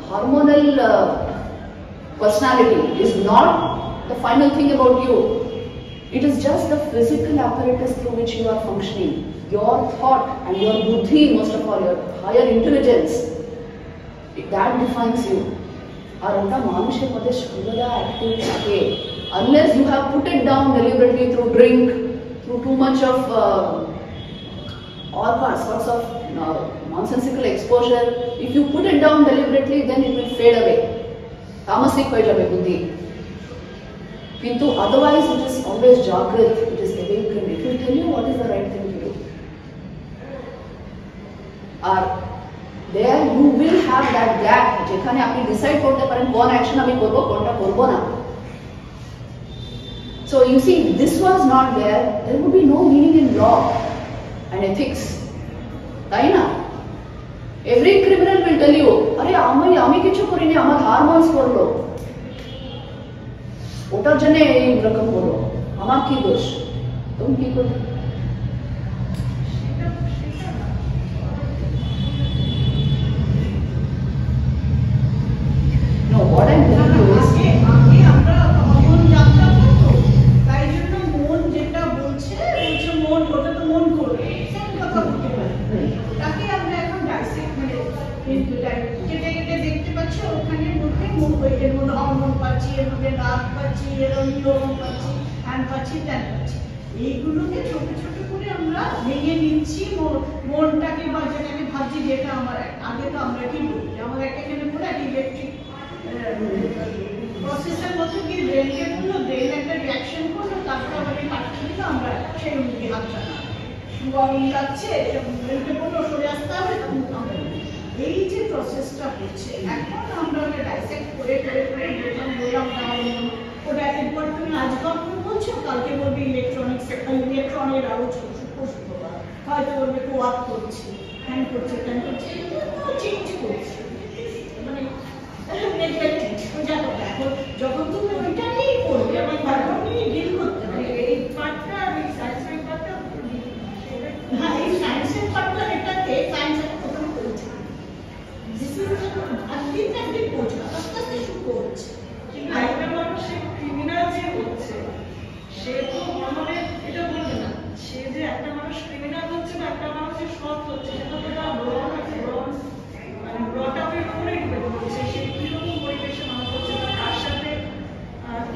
hormonal personality is not the final thing about you. It is just the physical apparatus through which you are functioning. Your thought and your buddhi, most of all, your higher intelligence, that defines you. আর ওটা মানুষের মধ্যে সর্বদা active থাকে, unless you have put it down deliberately through drink, through too much of all sorts of nonsensical exposure. If you put it down deliberately, then it will fade away. Tamasic hoye jabe buddhi. Kintu otherwise it is always jagrat, it is awakened. It will tell you what is the right thing to do. Or there you will have that gap যেখানে আপনি decide করতে পারেন কোন action আমি করব, কোনটা করব না। So you see, this was not there, there would be no meaning in law and ethics, তাই না? Every criminal will tell you, আরে আমি কিছু করিনি, আমার হারমোনস করলো, ওটার জন্য এই রকম হলো, আমার কি দোষ, তুমি কি করবে? No, what I'm telling you is আগে আমরা মন জানতাম না, তো তাই জন্য মন যেটা বলছে মন, ওটা তো মন করবে, সেম কথা বলতে পারে। তাকে আমরা এখন ডাইসেক্ট মানে কেটে কেটে দেখতে পাচ্ছি, ওখানে মধ্যে এর মধ্যে হরমোন পাচ্ছি, এর মধ্যে নার্ভ পাচ্ছি, এর নিউরন পাচ্ছি, হ্যান্ড পাচ্ছি, ত্যান পাচ্ছি। এইগুলোকে ছোট ছোট করে আমরা ভেঙে নিচ্ছি, মনটাকে বা যেটাকে ভাবছি, যেটা আমার আগে তো আমরা কি বলি, আমার একটা কেন করে একটা ইলেকট্রিক প্রসেসের মধ্যে কি ব্রেনকে করলো, ব্রেন একটা রিয়াকশন করলো, তারপর আমাদের কাটতে দিল, আমরা সেই মুখে হাত চালাম, আগুন লাগছে, ব্রেনকে করলো সরে আসতে হবে, এই যে প্রসেসটা হচ্ছে এখন আমরা ওটা ডাইসেক্ট করে করে করে বললাম ওটা একবার তুমি আজ গল্প বলছো, কালকে বলবে ইলেকট্রনের আরো ছোট হয়তো বলবে কোয়াপ করছে, হ্যান করছে, ট্যান করছে, চেঞ্জ করছে, মানে যখন তুমি ওইটা নিয়ে করবে, আমার তারপর নিয়ে ডিল করতে হবে এই পার্টটা, এই সায়েন্সের পার্টটা, হ্যাঁ এই সায়েন্সের পার্টটা, এটাকে সায়েন্সের প্রথম করেছে, একদিন পৌঁছে আস্তে আস্তে শুরু করছে। একটা মানুষ ক্রিমিনাল যে হচ্ছে, সে তো মনে এটা বলবে না, সে যে একটা মানুষ ক্রিমিনাল হচ্ছে বা একটা মানুষের সৎ হচ্ছে, সেটা তো তার মানে ব্রট আপের উপরে ডিপেন্ড করছে, সে কিরকম পরিবেশে মানুষ হচ্ছে, তার সাথে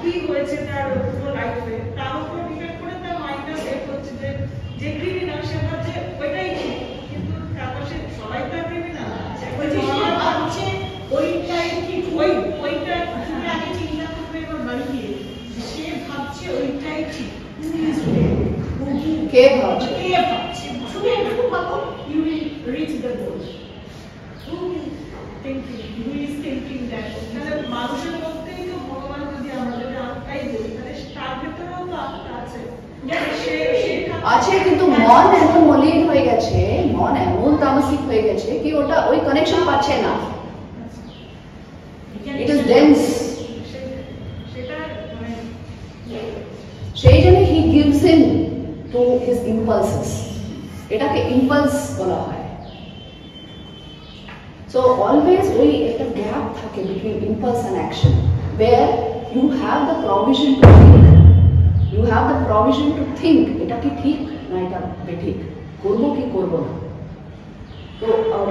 কি হয়েছে তার পুরো লাইফে, তার উপর ডিপেন্ড করে তার মাইন্ডটা সেট হচ্ছে যে ক্রিমিনাল সে ভাবছে ওইটাই ঠিক, কিন্তু তার পাশে সবাই তো ক্রিমিনাল, ভাবছে ওইটাই ঠিক, ওইটা তুমি আগে চিন্তা করবে, এবার বাড়ি গিয়ে সে ভাবছে ওইটাই ঠিক, কে ভাবছে, শুধু একটু ভাবো, you will reach the goal. মানুষের মধ্যেই তো ভগবান, যদি আমাদের আত্মাই বলি, তাহলে তার ভেতরেও তো আত্মা আছে, আছে, কিন্তু মন এমন মলিন হয়ে গেছে, মন এমন তামসিক হয়ে গেছে কি ওটা ওই কানেকশন পাচ্ছে না, ইট ইজ ডেন্স। সেই his impulses. এটাকে impulse বলা হয়। So always ওই একটা গ্যাপ থাকে between impulse and action, where you have the provision to think. You have the provision to think. এটা কি ঠিক না এটা বেঠিক, করবো কি করবো না। তো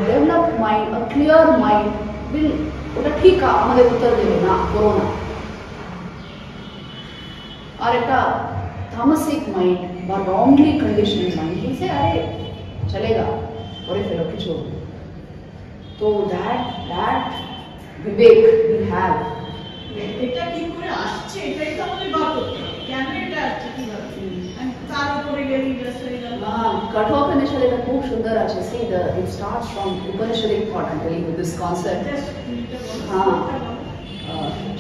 developed mind, a clear mind will ওটা ঠিক আমাদের উত্তর দেবে না, করো না। আর একটা तामसिक माइंड বা wrongly conditioned mind will say अरे चलेगा করে ফেলো কিছু। তো that विवेक we have, এটা কি করে আসছে এটাই তো আমাদের বার করতে হবে, কেন এটা আসছে কিভাবে, আমি তার উপরে গেলি জাস্ট হয়ে গেল। कठोपनिषद এটা খুব সুন্দর আছে। See, it starts from Upanishadic thought. I'm telling you this concept.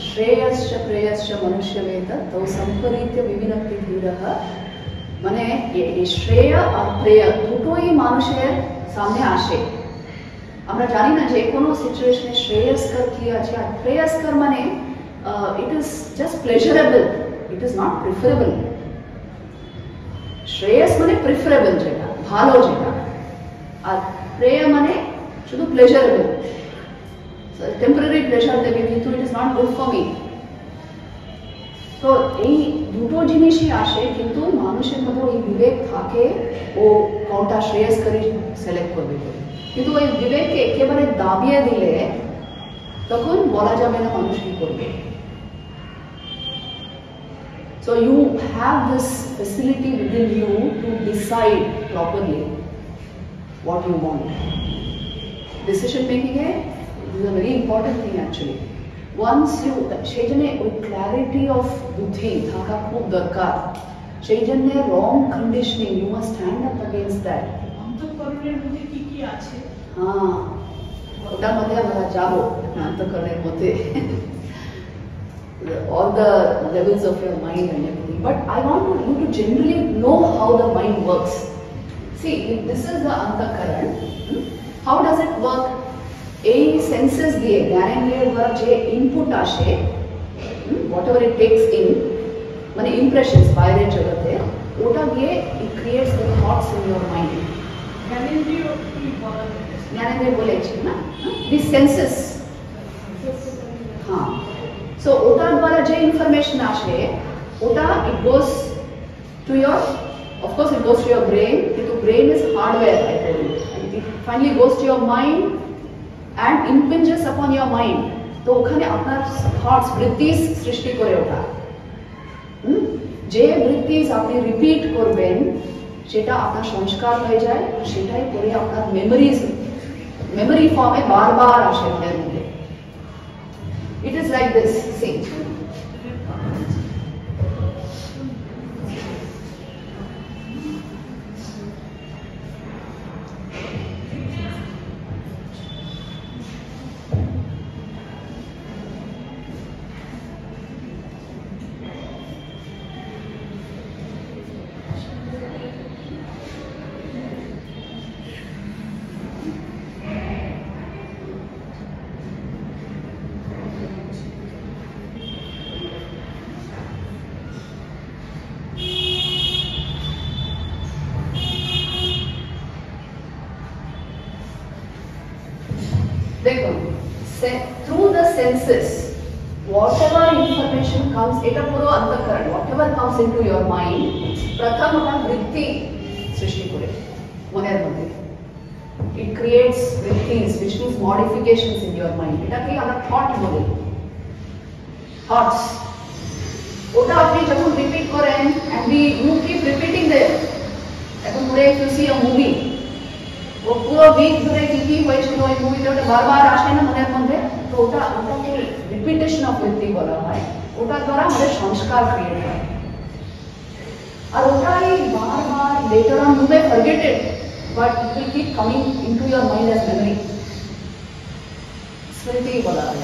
श्रेयश्च प्रेयश्च मनुष्यवेत तो संपरीत्य विविनक्ति धीरः, মানে এই শ্রেয় আর প্রেয় দুটোই মানুষের সামনে আসে। আমরা জানি না যে কোনো সিচুয়েশনে শ্রেয়স্কর কি আছে আর প্রেয়স্কর মানে it is just pleasurable, it is not preferable. Shreyas মানে প্রিফারেবল, যেটা ভালো যেটা, আর প্রেয় মানে শুধু প্লেজারেবল, টেম্পোরারি প্লেজার দেবে কিন্তু it is not good for me. তো এই দুটো জিনিসই আসে, কিন্তু মানুষের মধ্যে ওই বিবেক থাকে ও কোনটা শ্রেয়স্করী সিলেক্ট করবে। কিন্তু ওই বিবেককে একেবারে দাবিয়ে দিলে তখন বলা যাবে না মানুষ কি করবে। So you have this facility within you to decide properly what you want. Decision making is a very important thing actually. Once you সেই জন্য ওই clarity of বুদ্ধি থাকা খুব দরকার। সেই জন্য wrong conditioning, you must stand up against that. অন্তঃকরণের মধ্যে কি কি আছে? ওটার মধ্যে আমরা যাবো অন্তঃকরণের মধ্যে, all the levels of your mind and everything. But I want you to generally know how the mind works. See, if this is the antakaran, how does it work? A senses diye জ্ঞানেন্দ্রিয় দ্বারা যে input আসে, whatever it takes in, মানে impressions বাইরের জগতে, ওটা গিয়ে it creates the thoughts in your mind. জ্ঞানেন্দ্রিয় কি বলা হয়? জ্ঞানেন্দ্রিয় বলেছি না, these senses. হ্যাঁ, so ওটার দ্বারা যে ইনফরমেশন আসে ওটা it goes to your, of course it goes to your brain, কিন্তু brain is hardware, I told you, and it finally goes to your mind and impinges upon your mind. তো ওখানে আপনার thoughts, বৃত্তিস সৃষ্টি করে ওটা, যে বৃত্তিস আপনি রিপিট করবেন সেটা আপনার সংস্কার হয়ে যায়, সেটাই পরে আপনার মেমোরি ফর্মে বারবার আসে আপনার মধ্যে। It is like this, see. देखो, through the senses, whatever information comes, এটা পুরো অন্তঃকরণ, whatever comes into your mind, প্রথম ওটা বৃত্তি সৃষ্টি করে মনের মধ্যে। It creates vrittis, which means modifications in your mind. এটাকে আমরা thought বলি, thoughts. ওটা আপনি যখন রিপিট করেন and you keep repeating them. এখন ধরে if you see a movie, ও পুরো উইক ধরে কি কি হয়েছিল ওই মুভিতে ওটা বারবার আসে না মনের মধ্যে, তো ওটাকে রিপিটেশন অফ বৃত্তি বলা হয়। ওটার দ্বারা আমাদের সংস্কার ক্রিয়েট হয়, আর ওটাই বারবার later on you may forget it, but it will keep coming into your mind as memory. স্মৃতি বলা হয়।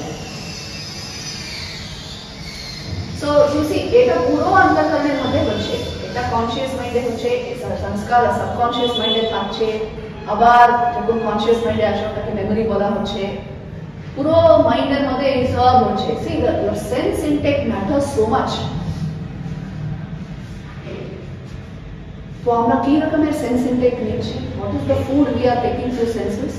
So you see, এটা পুরো অন্তঃকরণের মধ্যে হচ্ছে, এটা কনসিয়াস মাইন্ডে হচ্ছে, সংস্কার সাবকনসিয়াস মাইন্ডে থাকছে, আবার যখন কনসিয়াস মাইন্ডে আসে ওটাকে মেমোরি বলা হচ্ছে, পুরো মাইন্ডের মধ্যে এই সব হচ্ছে। See, your sense intake matters so much. তো আমরা কি রকমের সেন্স ইনটেক নিচ্ছি, what is the food we are taking through senses.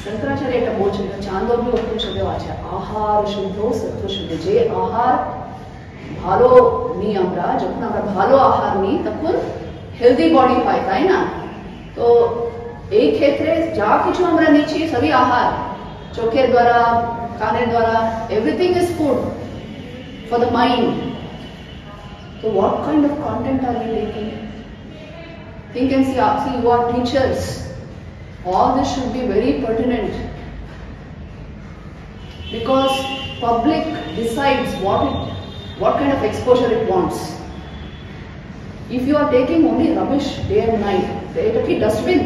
Shankaracharya এটা বলছেন, চান্দোগ্য উপনিষদেও আছে, আহার শুদ্ধ সত্য শুদ্ধ। যে আহার ভালো নিই আমরা, যখন আমরা ভালো আহার নিই তখন হেলদি বডি পাই, তাই না? তো এই ক্ষেত্রে যা কিছু আমরা নিচ্ছি সবই আহার, চোখের দ্বারা, কানের দ্বারা, everything is food for the mind. So what kind of content are we taking? Think and see you are teachers. All this should be very pertinent because public decides what kind of exposure it wants. If you are taking only rubbish day and night, এটা কি dustbin?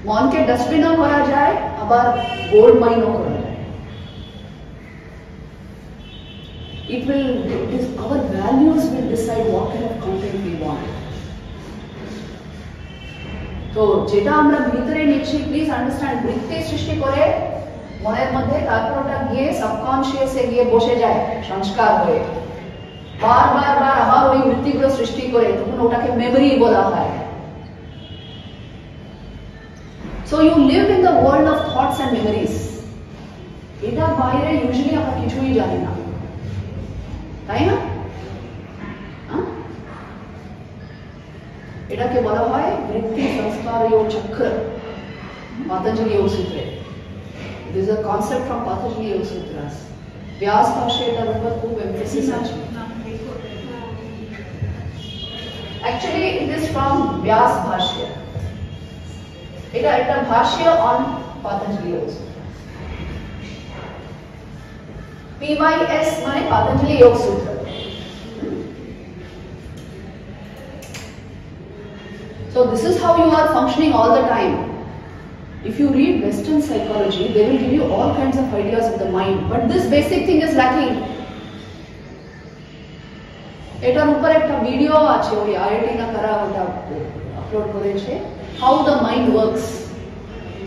মনকে ডাস্টবিনও করা যায়, আবার gold মাইনও করা যায়। Our values will decide what kind of content we want. তো যেটা আমরা ভিতরে নিচ্ছি, প্লিজ আন্ডারস্ট্যান্ড, বৃত্তি সৃষ্টি করে মনের মধ্যে, তারপর ওটা গিয়ে সাবকনশিয়াসে গিয়ে বসে যায় সংস্কার হয়ে, বারবার আবার ওই বৃত্তিগুলো সৃষ্টি করে, তখন ওটাকে মেমরি বলা হয়। So you live in the world of thoughts and memories. এটা বাইরে ইউজুয়ালি আমরা কিছুই জানি না, তাই না? এটাকে বলা হয় বৃত্তি সংস্কার যোগ চক্র, পাতঞ্জলি যোগ সূত্রে। This is a concept from Patanjali Yoga Sutras. व्यास भाष्य এটার উপর খুব emphasis আছে। Actually it is from व्यास भाष्य, এটা একটা ভাষ্য on Patanjali Yoga Sutra। PYS মানে Patanjali Yoga Sutra। So this is how you are functioning all the time. If you read Western psychology, they will give you all kinds of ideas of the mind, but this basic thing is lacking. এটার উপর একটা video আছে, ওই IIT না করা ওটা upload করেছে, how the mind works.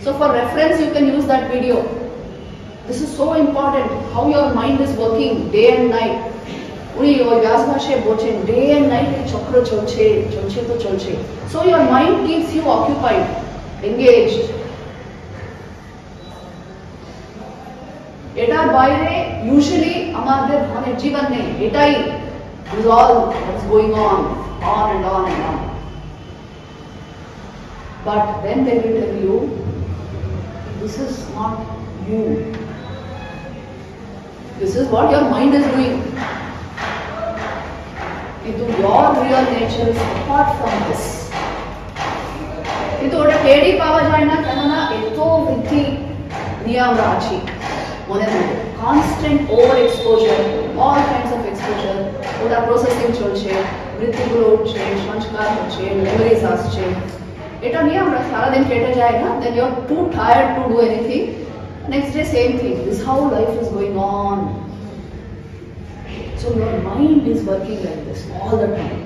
So for reference you can use that video. This is so important, how your mind is working day and night. উনি ওই ব্যাস ভাষায় বলছেন ডে এন্ড নাইট এই চক্র চলছে তো চলছে। So your mind keeps you occupied, engaged. এটার বাইরে ইউজুয়ালি আমাদের মানে জীবন নেই, এটাই is all what's going on and on and on. But then they will tell you this is not you, this is what your mind is doing. Into your real nature is apart from this. কিন্তু ওটা টেরই পাওয়া যায় না, কেননা এত বৃদ্ধি নিয়ে আমরা আছি মনের মধ্যে, constant over exposure, all kinds of exposure, ওটা প্রসেসিং চলছে, বৃত্তিগুলো উঠছে, সংস্কার হচ্ছে, মেমোরিজ আসছে, এটা নিয়ে আমরা সারাদিন কেটে যায় না। Then you are too tired to do anything, next day same thing. This how life is going on. So your mind is working like this all the time.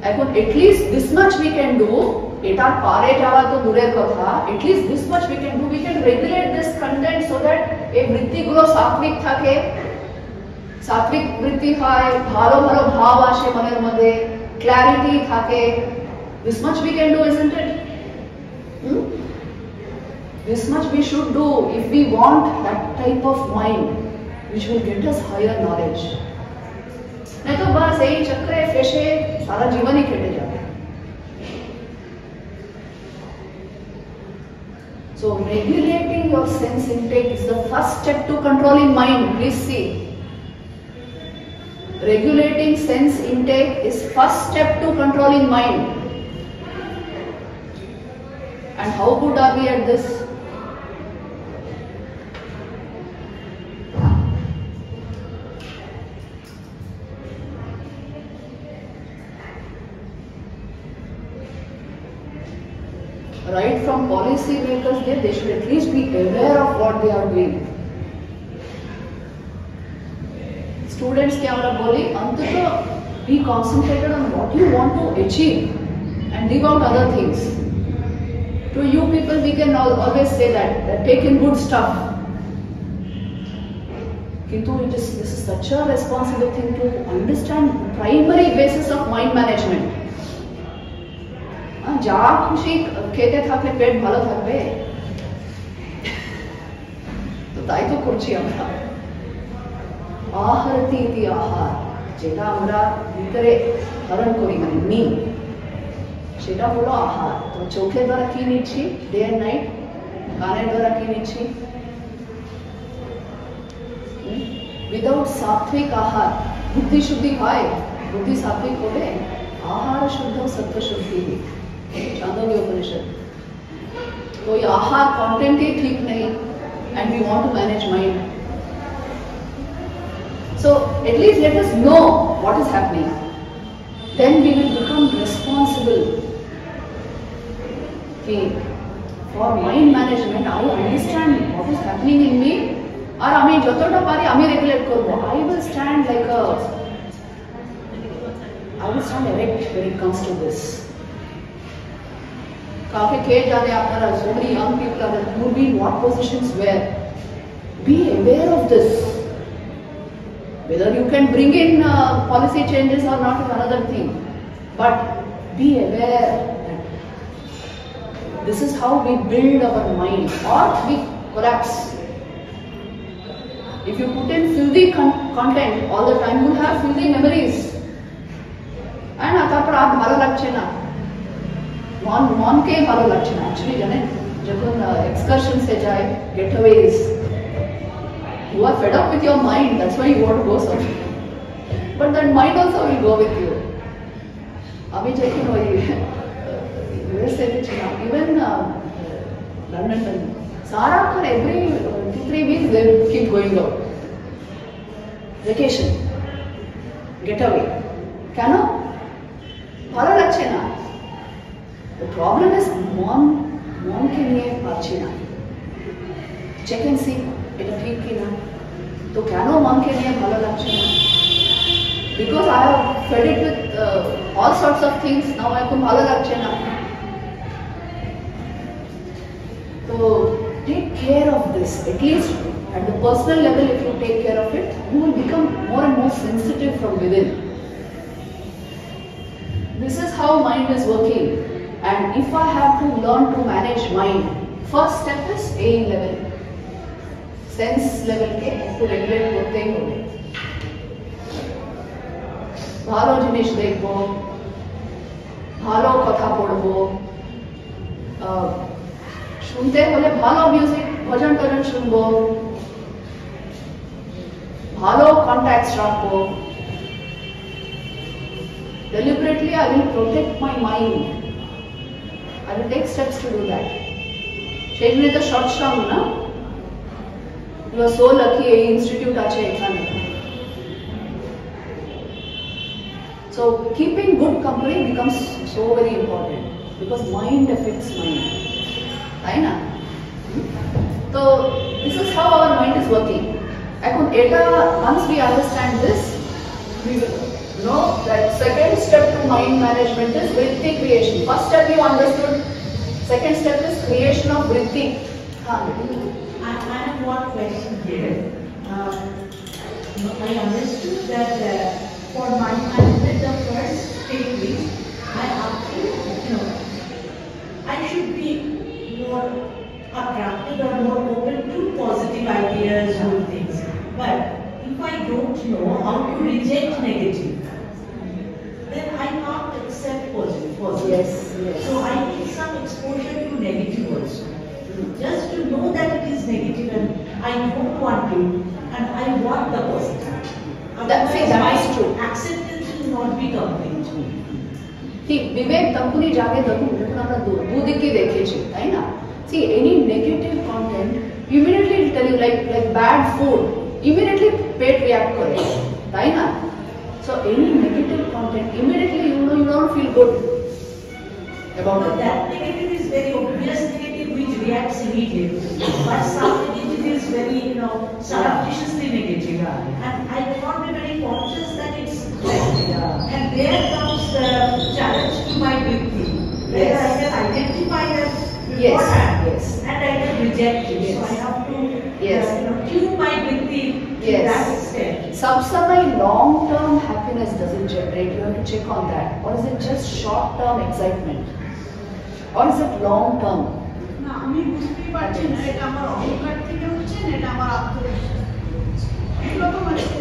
এখন at least this much we can do, এটা পারে যাওয়া তো দূরের কথা, at least this much we can do, we can regulate this content so that এই বৃত্তিগুলো সাত্বিক থাকে, সাত্বিক বৃত্তি হয়, ভালো ভালো ভাব আসে মনের মধ্যে, ক্ল্যারিটি থাকে। This much we can do, isn't it? This much we should do if we want that type of mind which will get us higher knowledge. नहीं तो बस यही चक्रे फेशे सारा जीवन ही केटे जाते। So regulating your sense intake is the first step to controlling mind. Please see, regulating sense intake is first step to controlling mind. And how good are we at this? Right from policy makers there, they should at least be aware of what they are doing. Students के हमरा बोली अंततः be concentrated on what you want to achieve and leave out other things. To you people we can always say that take in good stuff. Kintu this is such a responsible thing to understand primary basis of mind management. যা খুশি খেতে থাকলে পেট ভালো থাকবে, তো তাই তো করছি আমরা। আহারতি ইতি আহার, যেটা আমরা ভিতরে ধারণ করি মানে নিই, সেটা হলো আহার। তো চোখের দ্বারা কি নিচ্ছি ডে এন্ড নাইট, কানের দ্বারা কি নিচ্ছি। উইদাউট সাত্বিক আহার বুদ্ধি শুদ্ধি হয়, বুদ্ধি সাত্বিক হলে আহার শুদ্ধ সত্য শুদ্ধি, छांदोग्य उपनिषद। तो ये आहार कंटेंट ही ठीक नहीं, and we want to manage mind. So at least let us know what is happening. Then we will become responsible. Okay. For mind management, I understand what is happening in me. और आमी जतोटा पारी आमी regulate करबो. I will stand like a, I will stand erect when it comes to this. काफी खेल जाने आपका, so many young people are there, who be in what positions where. Be aware of this. Whether you can bring in policy changes or not is another thing, but be aware that this is how we build our mind, or we collapse. If you put in filthy content all the time, you will have filthy memories. And তারপর আর ভালো লাগছে না, মনকে ভালো লাগছে না। Actually জানেন, যখন এক্সকারশন সে যায়, গেটওয়েজ, you are fed up with your mind, that's why you want to go somewhere, but that mind also will go with you. আমি যখন ওই USA তে ছিলাম, ইভেন লন্ডন, সারাক্ষণ every 2-3 weeks they keep going out, vacation, getaway। কেন? ভালো লাগছে না। The problem is মনকে নিয়ে পাচ্ছি না। চেক এন্ড সি এটা ঠিক কি না। তো কেন মনকে নিয়ে ভালো লাগছে না? Because I have fed it with all sorts of things, now এখন ভালো লাগছে না। So take care of this, at least at the personal level. If you take care of it, you will become more and more sensitive from within. This is how mind is working. And if I have to learn to manage mind, first step is A level, sense level के to regulate होते ही होते। भालो जिनिस देखबो, भालो कथा पढ़बो, শুনতে হলে ভালো মিউজিক, ভজন টজন শুনবো, ভালো কন্ট্যাক্টস রাখবো। Deliberately I will protect my mind. I will take steps to do that. সেগুলো তো শর্ট টার্ম না। You are so lucky এই ইনস্টিটিউট আছে এখানে। So keeping good company becomes so very important, because mind affects mind. তাই না? So this is how our mind is working. এখন এটা once we understand this, we will know that second step to mind management is vritti creation. First step you understood. Second step is creation of vritti. I have one question here. I understood that for mind management, the first thing is I have to, I should be more attracted or more open to positive ideas or things. But if I don't know how to reject negative, then I can't accept positive. Yes. So I need some exposure to negative also. Just to know that it is negative and I don't want to, and I want the positive. That is true. Acceptance will not be complete. ঠিক বিবেক তখনই জাগে যখন আমরা দুদিকে দেখেছি, তাই না? See, any negative content immediately will tell you, like bad food, immediately pet react করে, তাই না? So any negative content, immediately you don't feel good about it. That negative is very obvious negative which reacts immediately. But some negative is very, surreptitiously negative. And I cannot be very conscious that it's like, and there comes the challenge to my vritti. Where I can identify that beforehand, Yes. and I can reject it. So I have to tune my vritti to Yes. that extent. Some long-term happiness doesn't generate. You have to check on that. Or is it just short-term excitement? Or is it long-term? না আমি বুঝতেই পারছি না এটা আমার অহংকার থেকে হচ্ছে না এটা আমার আত্মবিশ্বাস এরকম আছে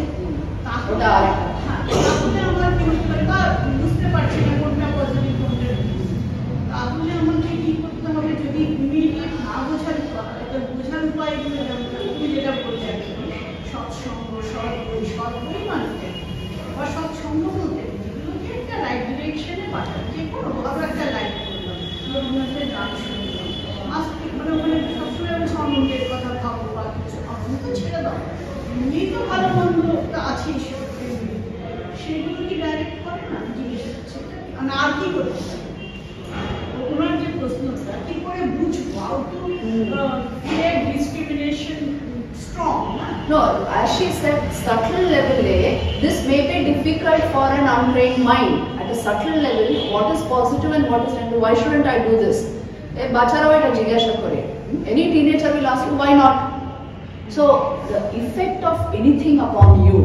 ওটা আরেকটা। তাহলে আমার কি হতে পারে বা বুঝতে পারছি না কোনটা পজিটিভ কোনটা তাহলে আমাকে কি করতে হবে যদি ইমিডিয়েট না বোঝার একটা বোঝার উপায়গুলো যেমন তুমি যেটা বললে সৎসঙ্গ সৎবই মানুষকে বা সৎসঙ্গ বলতে যেগুলোকে একটা রাইট ডিরেকশনে পাঠায় যে কোনো ভালো একটা লাইফ করলাম রবীন্দ্রনাথের গান শুনলাম আজকে মানে ওখানে সবসময় আমি সম্বন্ধের কথা ভাববো বা কিছু আমি তো ছেড়ে দাও এমনি তো ভালো মন্দ আছেই সেগুলো কি ডাইরেক্ট করে না জিজ্ঞেস করছে আর কি করতে ওনার যে প্রশ্নটা কি করে বুঝবো how to create discrimination strong না No, as she said, subtle level, this may be difficult for an untrained mind. At a subtle level, what is positive and what is negative? Why shouldn't I do this? Bacharaও এটা জিজ্ঞাসা করে. Any teenager will ask you, why not? So, the effect of anything upon you,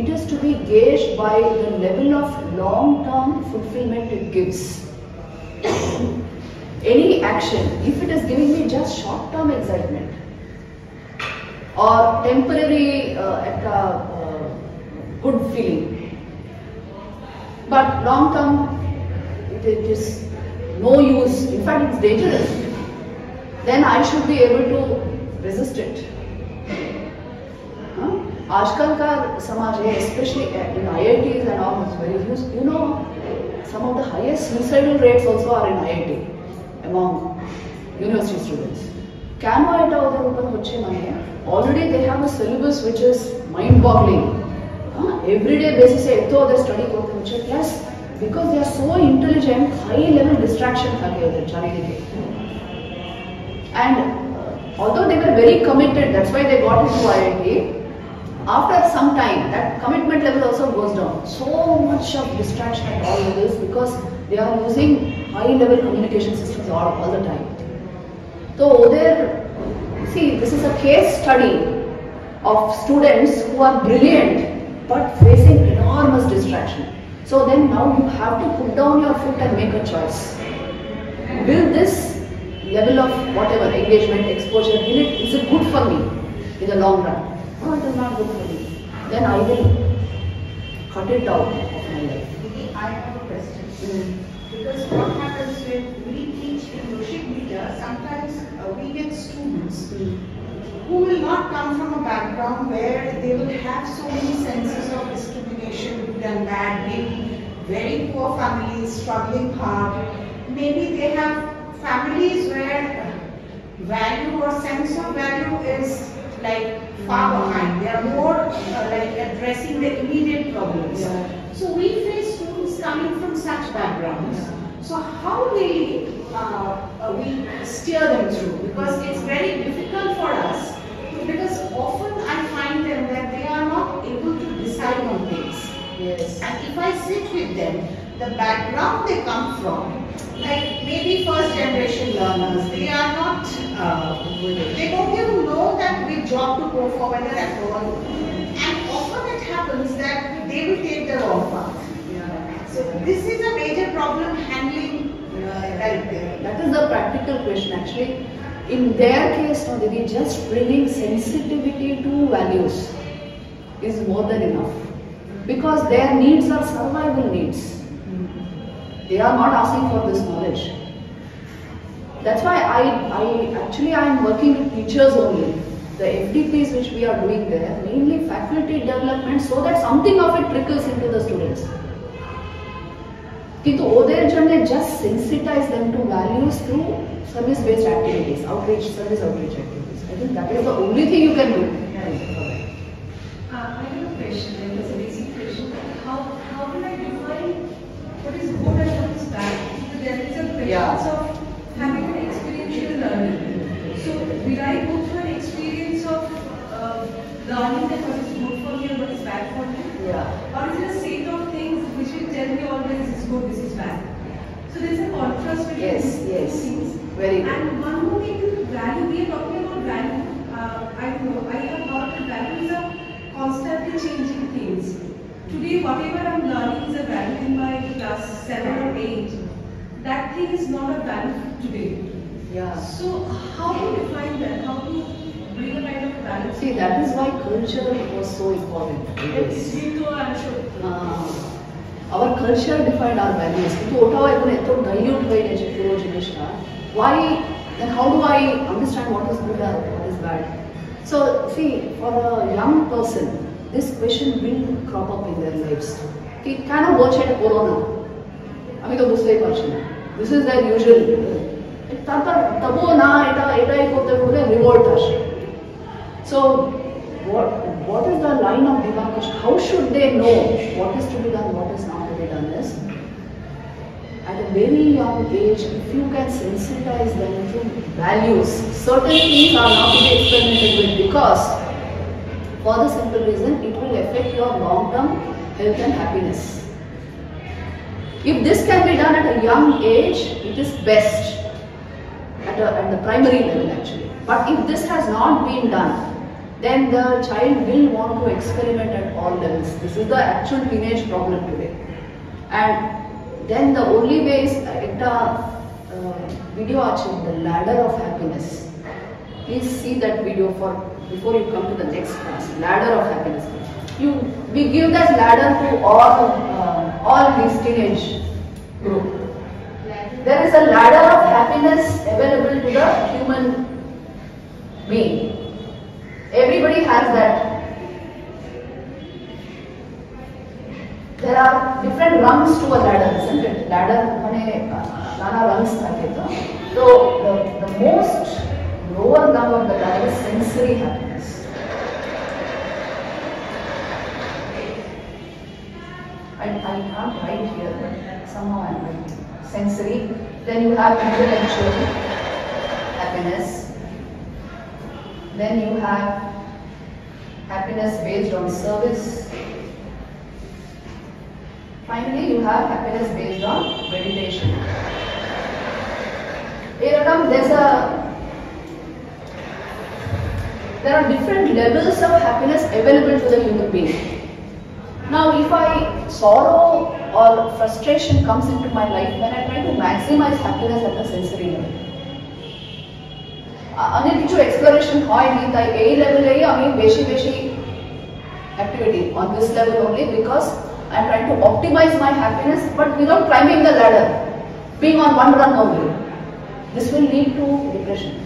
it is to be gauged by the level of long-term fulfillment it gives. Any action, if it is giving me just short-term excitement, or temporary good feeling, but long term it is no use, in fact it's dangerous, then I should be able to resist it. आजकल का समाज है, especially in IITs and all, is very used. You know, some of the highest suicidal rates also are in IIT among university students. Can এটা ওদের উপর হচ্ছে মানে already they have a syllabus which is mind-boggling. Everyday basis এত ওদের study করতে হচ্ছে, plus because they are so intelligent, high level distraction থাকে ওদের চারিদিকে. And although they were very committed, that's why they got into IIT. After some time, that commitment level also goes down. So much of distraction at all levels because they are using high level communication systems all the time. So there, see, this is a case study of students who are brilliant but facing enormous distraction. So then now you have to put down your foot and make a choice. Will this level of whatever engagement, exposure, is it good for me in the long run? No, it is not good for me. Then I will cut it out of my life. I have a question. Because what happens when we teach in worship leader, sometimes we get students who will not come from a background where they will have so many senses of discrimination, good and bad, maybe very poor families, struggling hard. Maybe they have families where value or sense of value is like far behind. They are more like addressing the immediate problems. Yeah. So we face students coming from such backgrounds. So how we steer them through? Because it's very difficult for us. Because often I find them that they are not able to decide on things. Yes. And if I sit with them, the background they come from, like maybe first generation learners, they are not, they don't even know that which job to go for, whether at all. And often it happens that they will take the wrong path. So this is a major problem handling right there. That is the practical question actually. In their case, no, they just bringing sensitivity to values is more than enough. Because their needs are survival needs. They are not asking for this knowledge. That's why I am working with teachers only. The FDPs which we are doing there, mainly faculty development, so that something of it trickles into the students. Kintu ওদের জন্য just sensitize them to values through service-based activities, service outreach activities. I think that is the only thing you can do. I have a question, it's a basic question. How do I define what is good and what is bad? So there is a presence of having an experiential learning. So will I go through an experience of learning that what is good for me and what is bad for me? Yeah. Or is it a set of things which will tell me always this is good, this is bad? So there is a contrast between these things. Very good. And one more thing, value, we are talking about value. I don't know, I have thought that value is a changing things. Today, whatever I'm learning is a value in my class 7 or 8. That thing is not a value today. Yeah. So, how to define that? How to bring a kind of balance? See, that is why culture was so important. Our culture defined our values. Dilute way. Why? Then how do I understand what is good and what is bad? So, see, for a young person, this question will crop up in their lives. It cannot watch at Corona. I mean, this is their usual. Revolt. So, what is the line of demarcation? How should they know what is to be done, what is not to be done is, at a very young age, if you can sensitize them to values, certain things are not to be experimented with because, for the simple reason, it will affect your long-term health and happiness. If this can be done at a young age, it is best at the primary level actually. But if this has not been done, then the child will want to experiment at all levels. This is the actual teenage problem today. And then the only way is video watching, the ladder of happiness. Please see that video before you come to the next class. Ladder of happiness. We give that ladder to all these teenage group. There is a ladder of happiness available to the human being. Everybody has that. There are different rungs to a ladder, isn't it? Ladder, nana rungs thake. So the most lower rung of the ladder is sensory happiness. I can't write here, but somehow I'm writing. Sensory. Then you have intellectual happiness. Then you have happiness based on service. Finally, you have happiness based on meditation. There are different levels of happiness available to the human being. Now, if sorrow or frustration comes into my life, then I try to maximize happiness at the sensory level. Any exploration A level, beshi activity on this level only because I am trying to optimize my happiness, but without climbing the ladder, being on one rung only. This will lead to depression.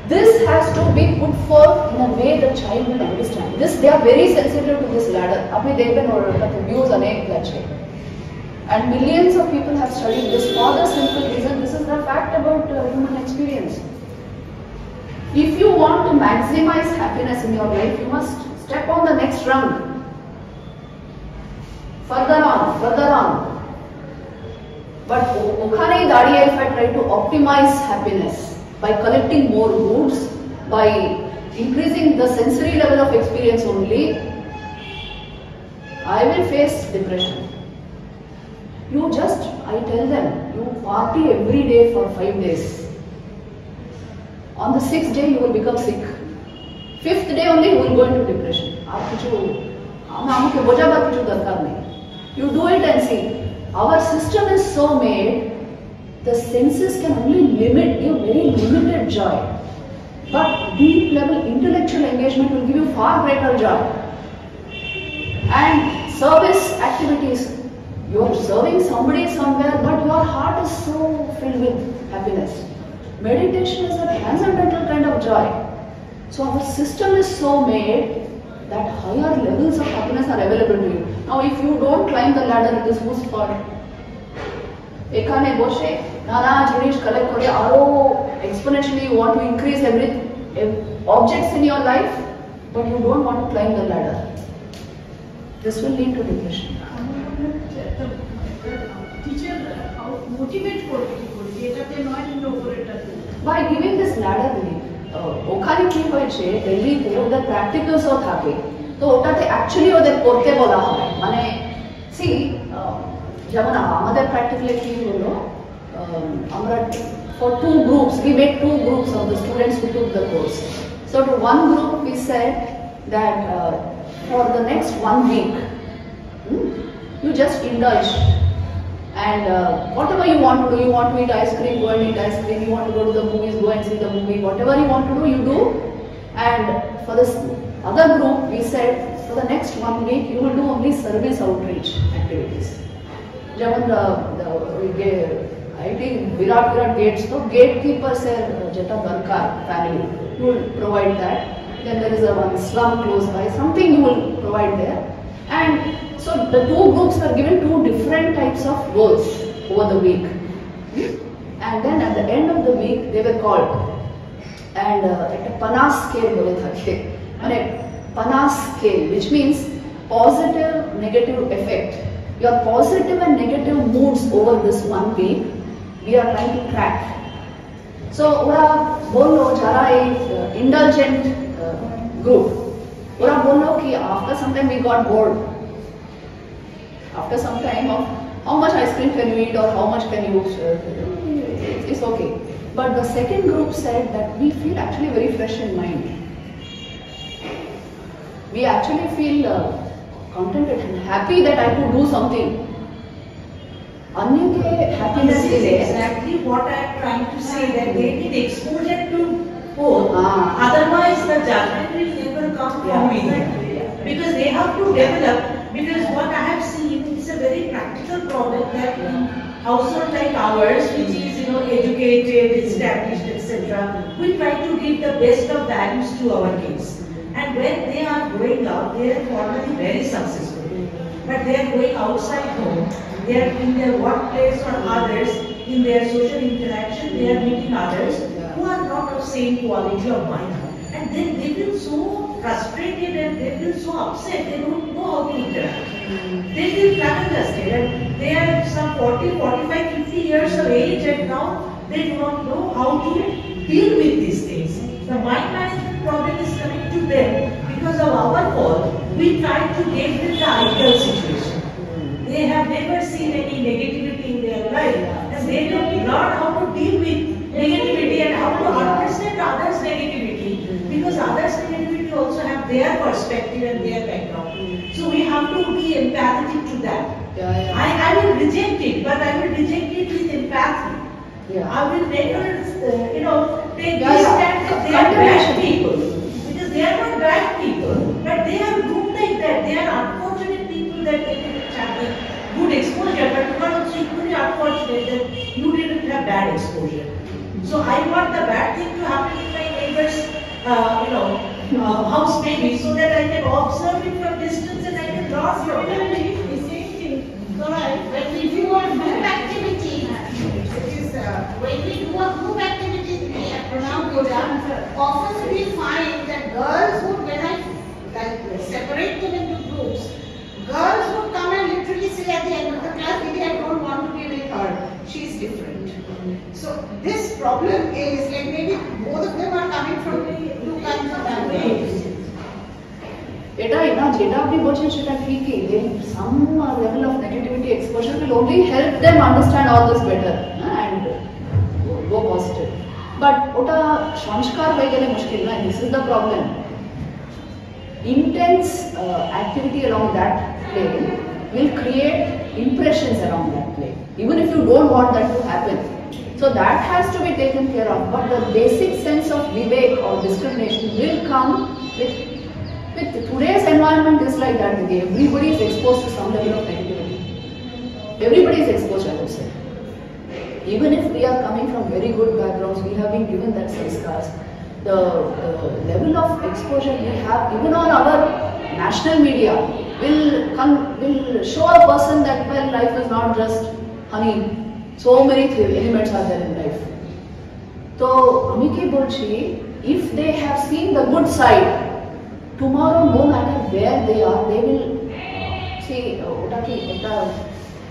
This has to be put forth in a way the child will understand. They are very sensitive to this ladder. And millions of people have studied this for the simple reason. This is the fact about human experience. If you want to maximize happiness in your life, you must step on the next rung. Further on. But if I try to optimize happiness by collecting more goods, by increasing the sensory level of experience only, I will face depression. I tell them, you party every day for 5 days. On the 6th day, you will become sick. 5th day only, you will go into depression. You do it and see. Our system is so made, the senses can only give very limited joy. But deep level intellectual engagement will give you far greater joy. And service activities, you are serving somebody somewhere, but your heart is so filled with happiness. Meditation is a transcendental kind of joy. So our system is so made that higher levels of happiness are available to you. Now if you don't climb the ladder, it is whose fault? Ekane boshe, nana jinish collect kore, exponentially you want to increase objects in your life, but you don't want to climb the ladder. This will lead to depression. Teacher, motivate by giving this ladder, ওখানে কি হয়েছে দিল্লিতে ওদের প্র্যাকটিক্যালসও থাকে তো ওটাতে actually ওদের করতে বলা হয় মানে সি যেমন আমাদের প্র্যাকটিক্যালি কি হলো আমরা for 2 groups we made 2 groups of the students who took the course So to one group we said that for the next 1 week, you just indulge. And whatever you want to do, you want to eat ice cream, go and eat ice cream, you want to go to the movies, go and see the movie, whatever you want to do, you do. And for this other group, we said for the next 1 week, you will do only service outreach activities. Javan I think Virat gates, so gatekeepers are Jeta Barkar family, you will provide that. Then there is a one slum close by, something you will provide there. And so the two groups were given two different types of goals over the week. And then at the end of the week, they were called. And at a PANAS scale, PANAS scale, which means positive, negative effect. Your positive and negative moods over this 1 week, we are trying to track. So, indulgent group. After some time we got bored. After some time of how much ice cream can you eat or how much can you, it's okay. But the second group said that we feel actually very fresh in mind. We actually feel contented and happy that I could do something. Happiness is exactly what I am trying to say, that they need exposure to both. Otherwise, the judgment will never come from within. Because they have to develop. Because what I have seen is a very practical problem that in household like ours, which is educated, established, etc., we try to give the best of values to our kids. And when they are growing up, they are formally very successful. But they are going outside home, they are in their workplace or others, in their social interaction, they are meeting others who are not of same quality of mind. And then they feel so frustrated and they feel so upset, they don't know how to interact. They feel flabbergasted and they are some 40, 45, 50 years of age and now they do not know how to deal with these things. The mind management problem is coming to them because of our fault. We try to give them the ideal situation. They have never seen any negativity in their life and they don't learn how to deal with negativity and how to understand others' negativity, because others' negativity also have their perspective and their background. So we have to be empathetic to that. I will reject it, but I will reject it with empathy. I will never, take this stand that they are bad people, because they are not bad people, but they are good like that. They are unfortunate people that they didn't have good exposure, but you are also equally unfortunate that you didn't have bad exposure. So I want the bad thing to happen in my neighbor's, house maybe, so that I can observe it from distance and I can draw from it. When we do a group activity, when we do a group activity often we find that girls would, when I separate them into groups, girls would come and literally say at the end of the class, "Didi, I don't want to be with her. She's different." So this problem is like maybe both of them are coming from two kinds of backgrounds. Some level of negativity exposure will only help them understand all this better and go positive. But this is the problem. Intense activity along that plane will create impressions around that plane, even if you don't want that to happen. So that has to be taken care of. But the basic sense of vivek or discrimination will come with today's environment is like that. Everybody is exposed to some level of negativity. Everybody is exposed, I would say. Even if we are coming from very good backgrounds, we have been given that sanskars. The level of exposure we have, even on our national media, will show a person that, well, life is not just honey. So many elements are there in life. So, Amiki Bolchi, if they have seen the good side, tomorrow, no matter where they are, they will see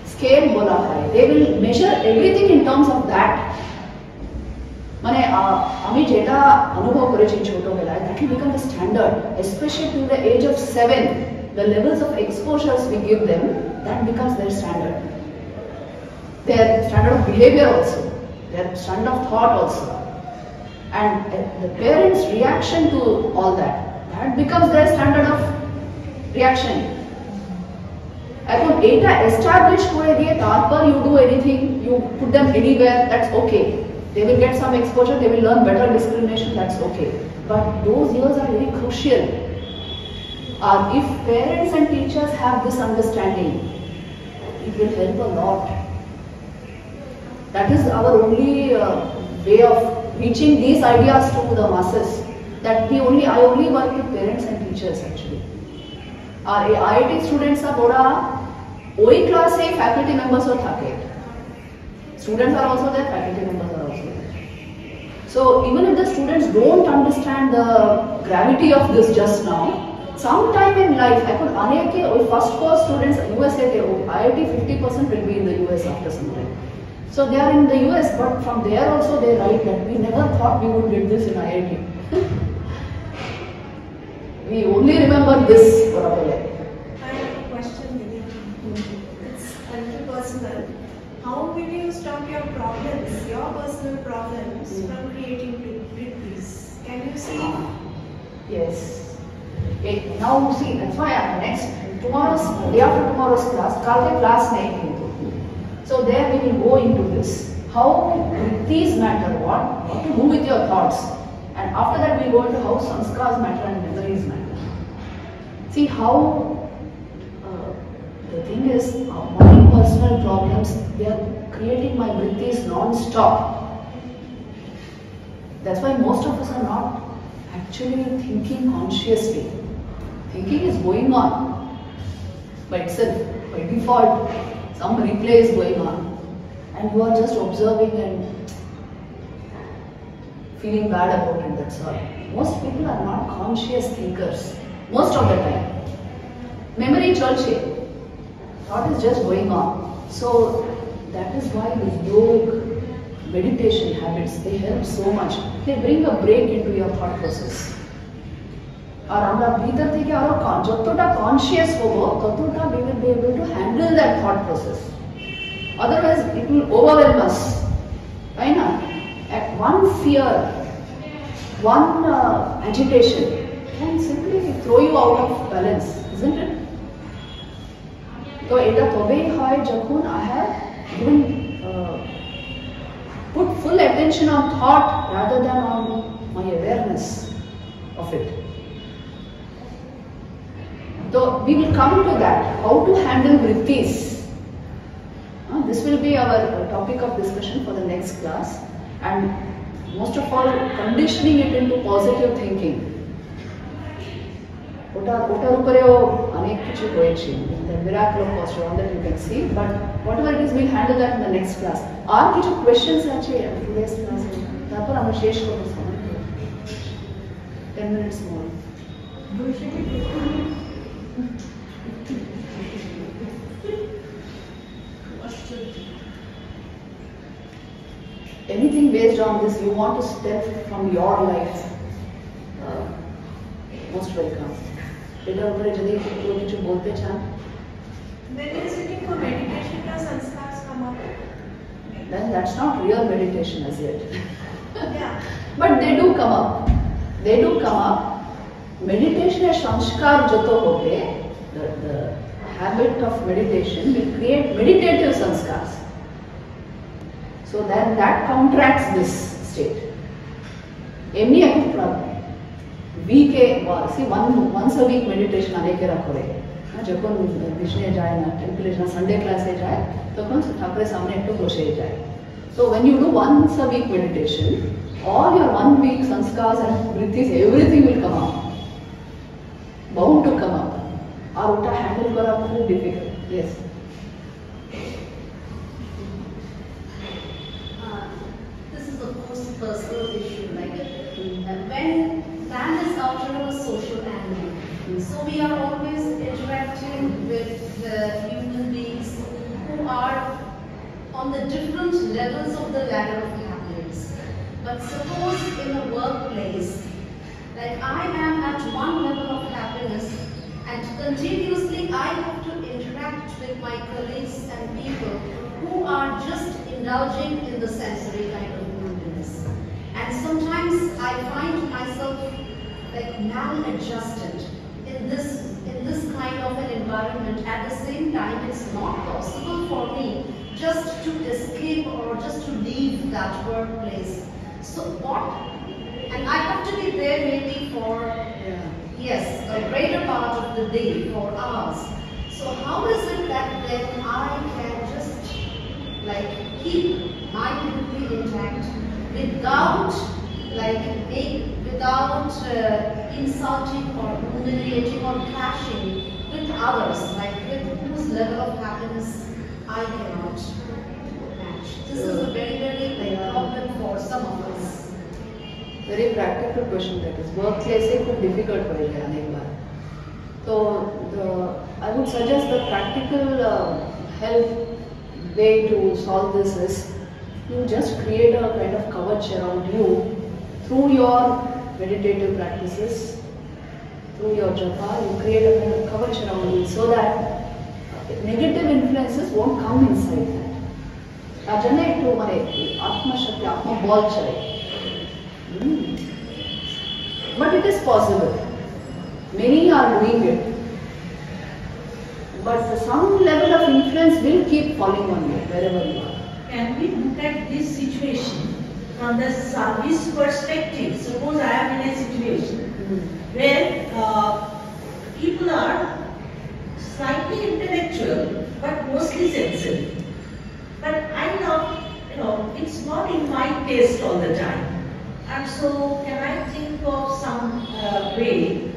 scale bola hai. They will measure everything in terms of that. Mane ami jeta anubhav korechi choto bela, that will become the standard, especially till the age of 7. The levels of exposures we give them, that becomes their standard. Their standard of behavior also, their standard of thought also. And the parents' reaction to all that becomes their standard of reaction. এখন এটা established করে দিয়ে তারপর you do anything, you put them anywhere, that's okay. They will get some exposure, they will learn better discrimination, that's okay. But those years are very crucial. If parents and teachers have this understanding, it will help a lot. That is our only way of reaching these ideas to the masses. I only work with parents and teachers actually. Our IIT students are boda oi class e faculty members or thake. Students are also there, faculty members are also there. So even if the students don't understand the gravity of this just now, sometime in life, I could aneke first course students USA IIT 50% will be in the US after some time. So they are in the US, but from there also they write that we never thought we would get this in IIT. We only remember this for our life. I have a question, Vidya. It's a little personal. How will you stop your problems, your personal problems, from creating writties? Can you see? Yes. Now see, that's why day after tomorrow's class, kalke class nahi kintu. So there we will go into this. How these matter, what to do with your thoughts. And after that we will go into how sanskars matter and memories matter. See how the thing is, my personal problems, they are creating my vrittis non-stop. That's why most of us are not actually thinking consciously. Thinking is going on by itself, by default. Some replay is going on, and you are just observing and feeling bad about it, that's all. Most people are not conscious thinkers, most of the time. Memory chalche, thought is just going on. So that is why the yoga, meditation habits, they help so much. They bring a break into your thought process. আর আমরা ভিতর থেকে আরো যতটা conscious হব ততটা we will be able to handle that thought process. Otherwise it will overwhelm us. তাই না? One fear, one agitation can simply throw you out of balance, isn't it? তো এটা তবেই হয় যখন I have given put full attention on thought rather than on my awareness of it. So we will come to that, how to handle vrittis. This will be our topic of discussion for the next class, and most of all conditioning it into positive thinking. ওটার উপরেও অনেক কিছু হয়েছে, the miracle of posture, all that you can see, but whatever it is we'll handle that in the next class. আর কিছু questions আছে today's class, তারপর আমরা শেষ করব সময় 10 minutes more. Anything based on this you want to step from your life, most welcome. এটার উপরে যদি কেউ কিছু বলতে চান। When you're sitting for meditation, does sanskars come up? Then that's not real meditation as yet. Yeah. But they do come up. They do come up. Meditation and sanskar joto hobe, the habit of meditation will create meditative sanskars. So then that counteracts this state. Emni aku week see once a week meditation anekera kore. যখন বিষ্ণে যায় না, টেম্পলে যায়, Sunday ক্লাসে যায়, তখন ঠাকুরের সামনে একটু বসে যায়। So when you do once a week meditation, all your 1 week sanskars and vrittis, everything will come up. Bound to come up. আর ওটা হ্যান্ডেল করা খুব difficult. Yes. This is of course a personal issue. Like when man is out on a social angle, so we are always interacting with the human beings who are on the different levels of the ladder of happiness. But suppose in a workplace, like I am at one level of happiness, and continuously I have to interact with my colleagues and people who are just indulging in the sensory kind of moodiness. And sometimes I find myself like maladjusted in this kind of an environment. At the same time, it's not possible for me just to escape or just to leave that workplace. So what? And I have to be there maybe for, yes, a greater part of the day, for hours. So how is it that then I can just like keep my dignity intact without insulting or humiliating or clashing with others, like with whose level of happiness I cannot match. This is a very, very problem for some of us. Very practical question that is. Workplace is खूब difficult हो जाए अनेक बार. So I would suggest the practical help way to solve this is you just create a kind of kavach around you through your meditative practices, through your japa. You create a kind of kavach around you so that negative influences won't come inside that. Ajane to mare atma shakti, atma ball chale. But it is possible. Many are doing it. But some level of influence will keep falling on you wherever you are. Can we look at this situation from the service perspective? Suppose I am in a situation where people are slightly intellectual but mostly sensitive. But I know, it's not in my taste all the time. And so can I think of some way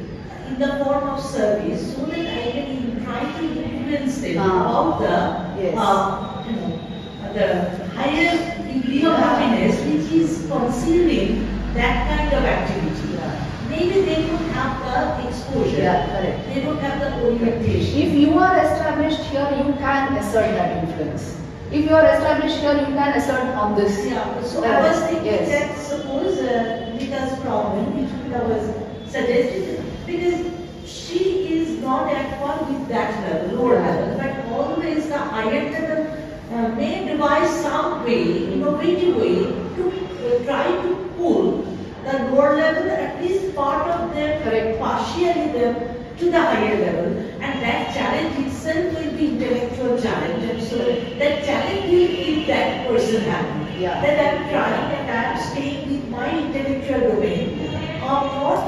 in the form of service so that I can try to influence them about the higher degree of happiness which is concealing that kind of activity. Maybe they don't have the exposure, they don't have the orientation. If you are established here, you can assert that influence. If you are established here, you can assert on this. So I was thinking that suppose Nita's problem, which Nita was suggesting, because she is not at par with that level, lower level, but always the higher level may devise some way, innovative way to try to pull the lower level, at least part of them, partially them, to the higher level, and that challenge itself will be intellectual challenge, and so that challenge will keep that person happy. That I am trying and I am staying with my intellectual domain, or not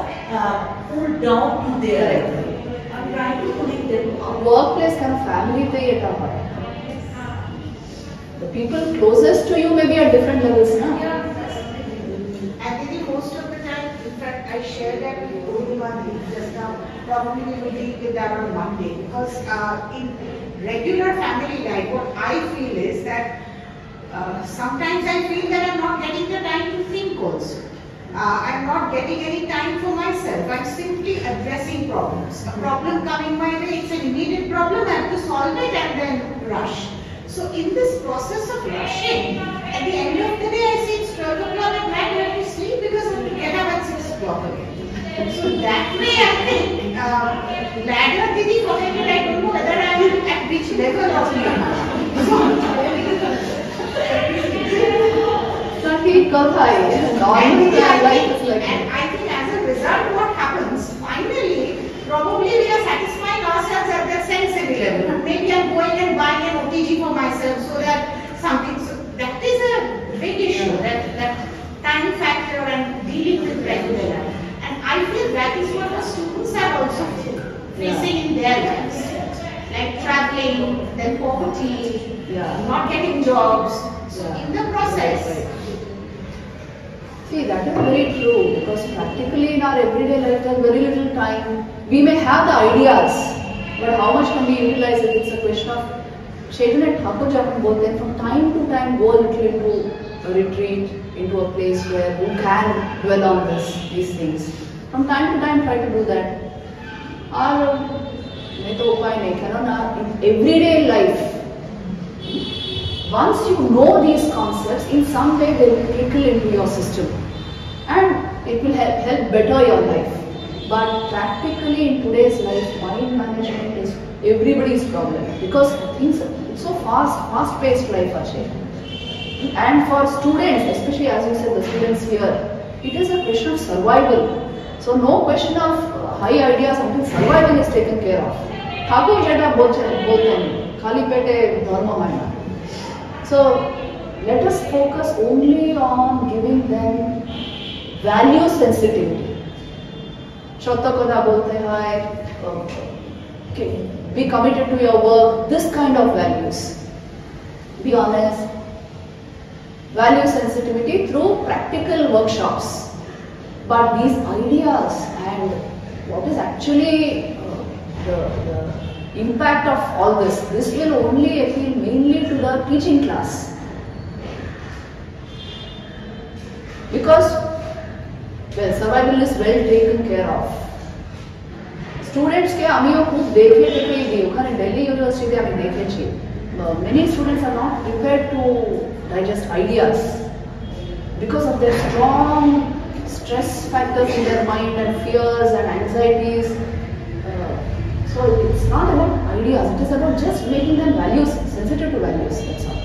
pulled down to their level. I am trying to pull it them. Workplace kind of family पे ये tough है. The people closest to you may be at different levels, na? I think most of the time, in fact, I share that with Urumani just now. Probably we will deal with that on Monday, because in regular family life, what I feel is that sometimes I feel that I'm not getting the time to think also. I'm not getting any time for myself. I'm simply addressing problems. A problem coming my way, it's an immediate problem, I have to solve it and then rush. So in this process of rushing, at the end of the day I say it's 12 o'clock at night, I have to sleep because I have to get up at 6 o'clock again. So that way I think, ladder Didi, forget it, I don't know whether I am at which level of and I think as a result what happens, finally, probably we are satisfying ourselves at that sensory level. Maybe I'm going and buying an OTG for myself so that something, so that is a big issue, that time factor and dealing with regular life. And I feel that is what the students are also facing in their lives. Like traveling, then poverty, not getting jobs. So in the process. See, that is very true, because practically in our everyday life there is very little time. We may have the ideas, but how much can we utilize it? It's a question of Chaitanya Thakur ji both then from time to time go a little into a retreat, into a place where you can dwell on these things. From time to time try to do that. Or in everyday life, once you know these concepts, in some way they will trickle into your system and it will help better your life. But practically in today's life, mind management is everybody's problem, because things it's so fast-paced life, Ajay. And for students, especially as you said, the students here, It is a question of survival. So no question of high ideas until survival is taken care of. Thakur jeta bolte hain, khali pete dharma maina. So let us focus only on giving them value sensitivity. Shotta kotha bolte hai, be committed to your work, this kind of values. Be honest. Value sensitivity through practical workshops. But these ideas and what is actually the impact of all this will only appeal mainly to the teaching class. Because survival is well taken care of. Students ke amiyo khub dekhe okhane Delhi University ami dekhechi. Many students are not prepared to digest ideas because of their strong stress factors in their mind and fears and anxieties. So it's not about ideas, it is about just making them values, sensitive to values, that's all.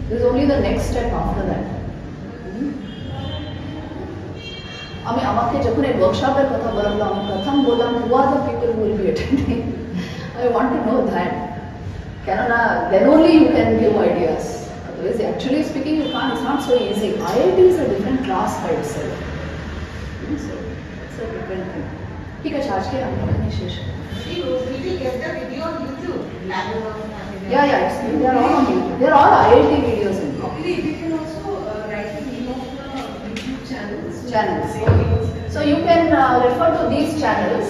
This is only the next step after that. আমি আমাকে যখন এই ওয়ার্কশপের কথা বললাম আমি প্রথম বললাম who are the people who will be attending. I want to know that. Kenana, then only you can give ideas. Otherwise, actually speaking, you can't. It's not so easy. IIT is a different class by itself. So it's a different thing. ठीक है, आज के हम लोग ने शेष. Did you get the video on YouTube? Yeah, they are all on YouTube. They are all IIT videos in blog. We can also write the name of the YouTube channels. So you can refer to these channels.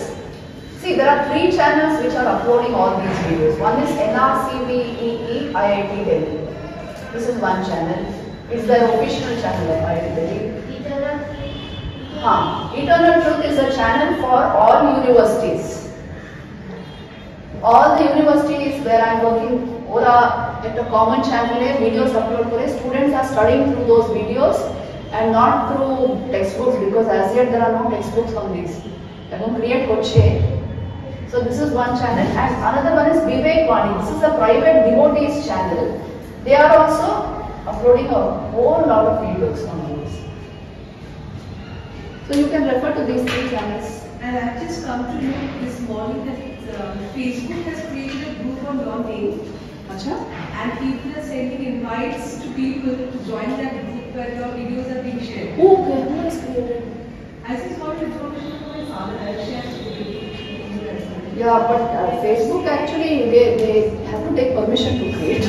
See, there are 3 channels which are uploading all these videos. One is NRCVEE IIT Delhi. This is one channel. It's the official channel of IIT Delhi. Eternal Truth is a channel for all universities. All the universities where I am working, Ola, at a common channel, videos upload kore. Students are studying through those videos and not through textbooks because as yet there are no textbooks on these. They are going to create koche. So this is one channel and another one is Vivek Vani. This is a private devotees channel. They are also uploading a whole lot of videos on these. So you can refer to these 3 channels. And I've just come to know this morning that Facebook has created a group on your name. Achha? And people are sending invites to people to join that group where your videos are being shared. Who has created? I just got information from my father. I'll share it with you. Yeah, but Facebook actually they have to take permission to create.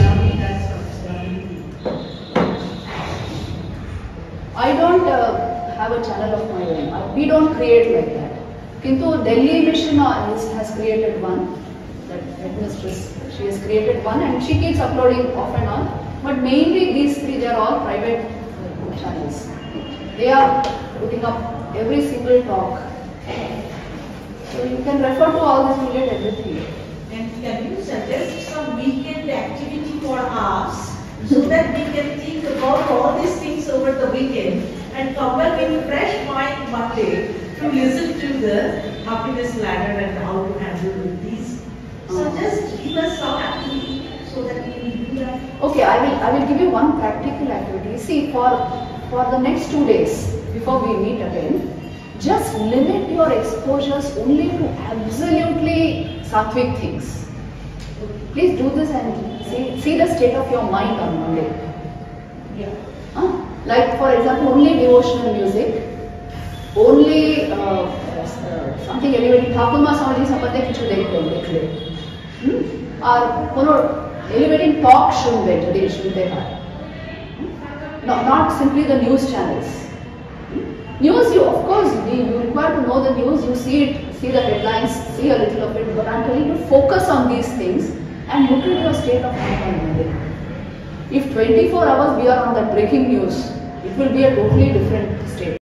I don't have a channel of my own. We don't create like that. Kintu Delhi Mission has created one. That headmistress, she has created one and she keeps uploading off and on. But mainly these 3, they are all private channels. They are putting up every single talk. So you can refer to all this, you get everything. And can you suggest some weekend activity for us so that we can think about all these things over the weekend and come back in fresh mind Monday to listen to the happiness ladder and how to handle with these. So just give us some activity so that we will do that. Okay, I will give you one practical activity. See, for the next 2 days before we meet again, just limit your exposures only to absolutely sattvic things. Please do this and see the state of your mind on Monday. Yeah. Like for example, only devotional music, only something elevating. Thakur ma samajhi sapate kichu dekhle. Or elevating talk shunde hai. No, not simply the news channels. News, you of course, you require to know the news, you see it, see the headlines, see a little of it, but I'm telling you to focus on these things and look at your state of mind on Monday. If 24 hours we are on the breaking news, it will be a totally different state.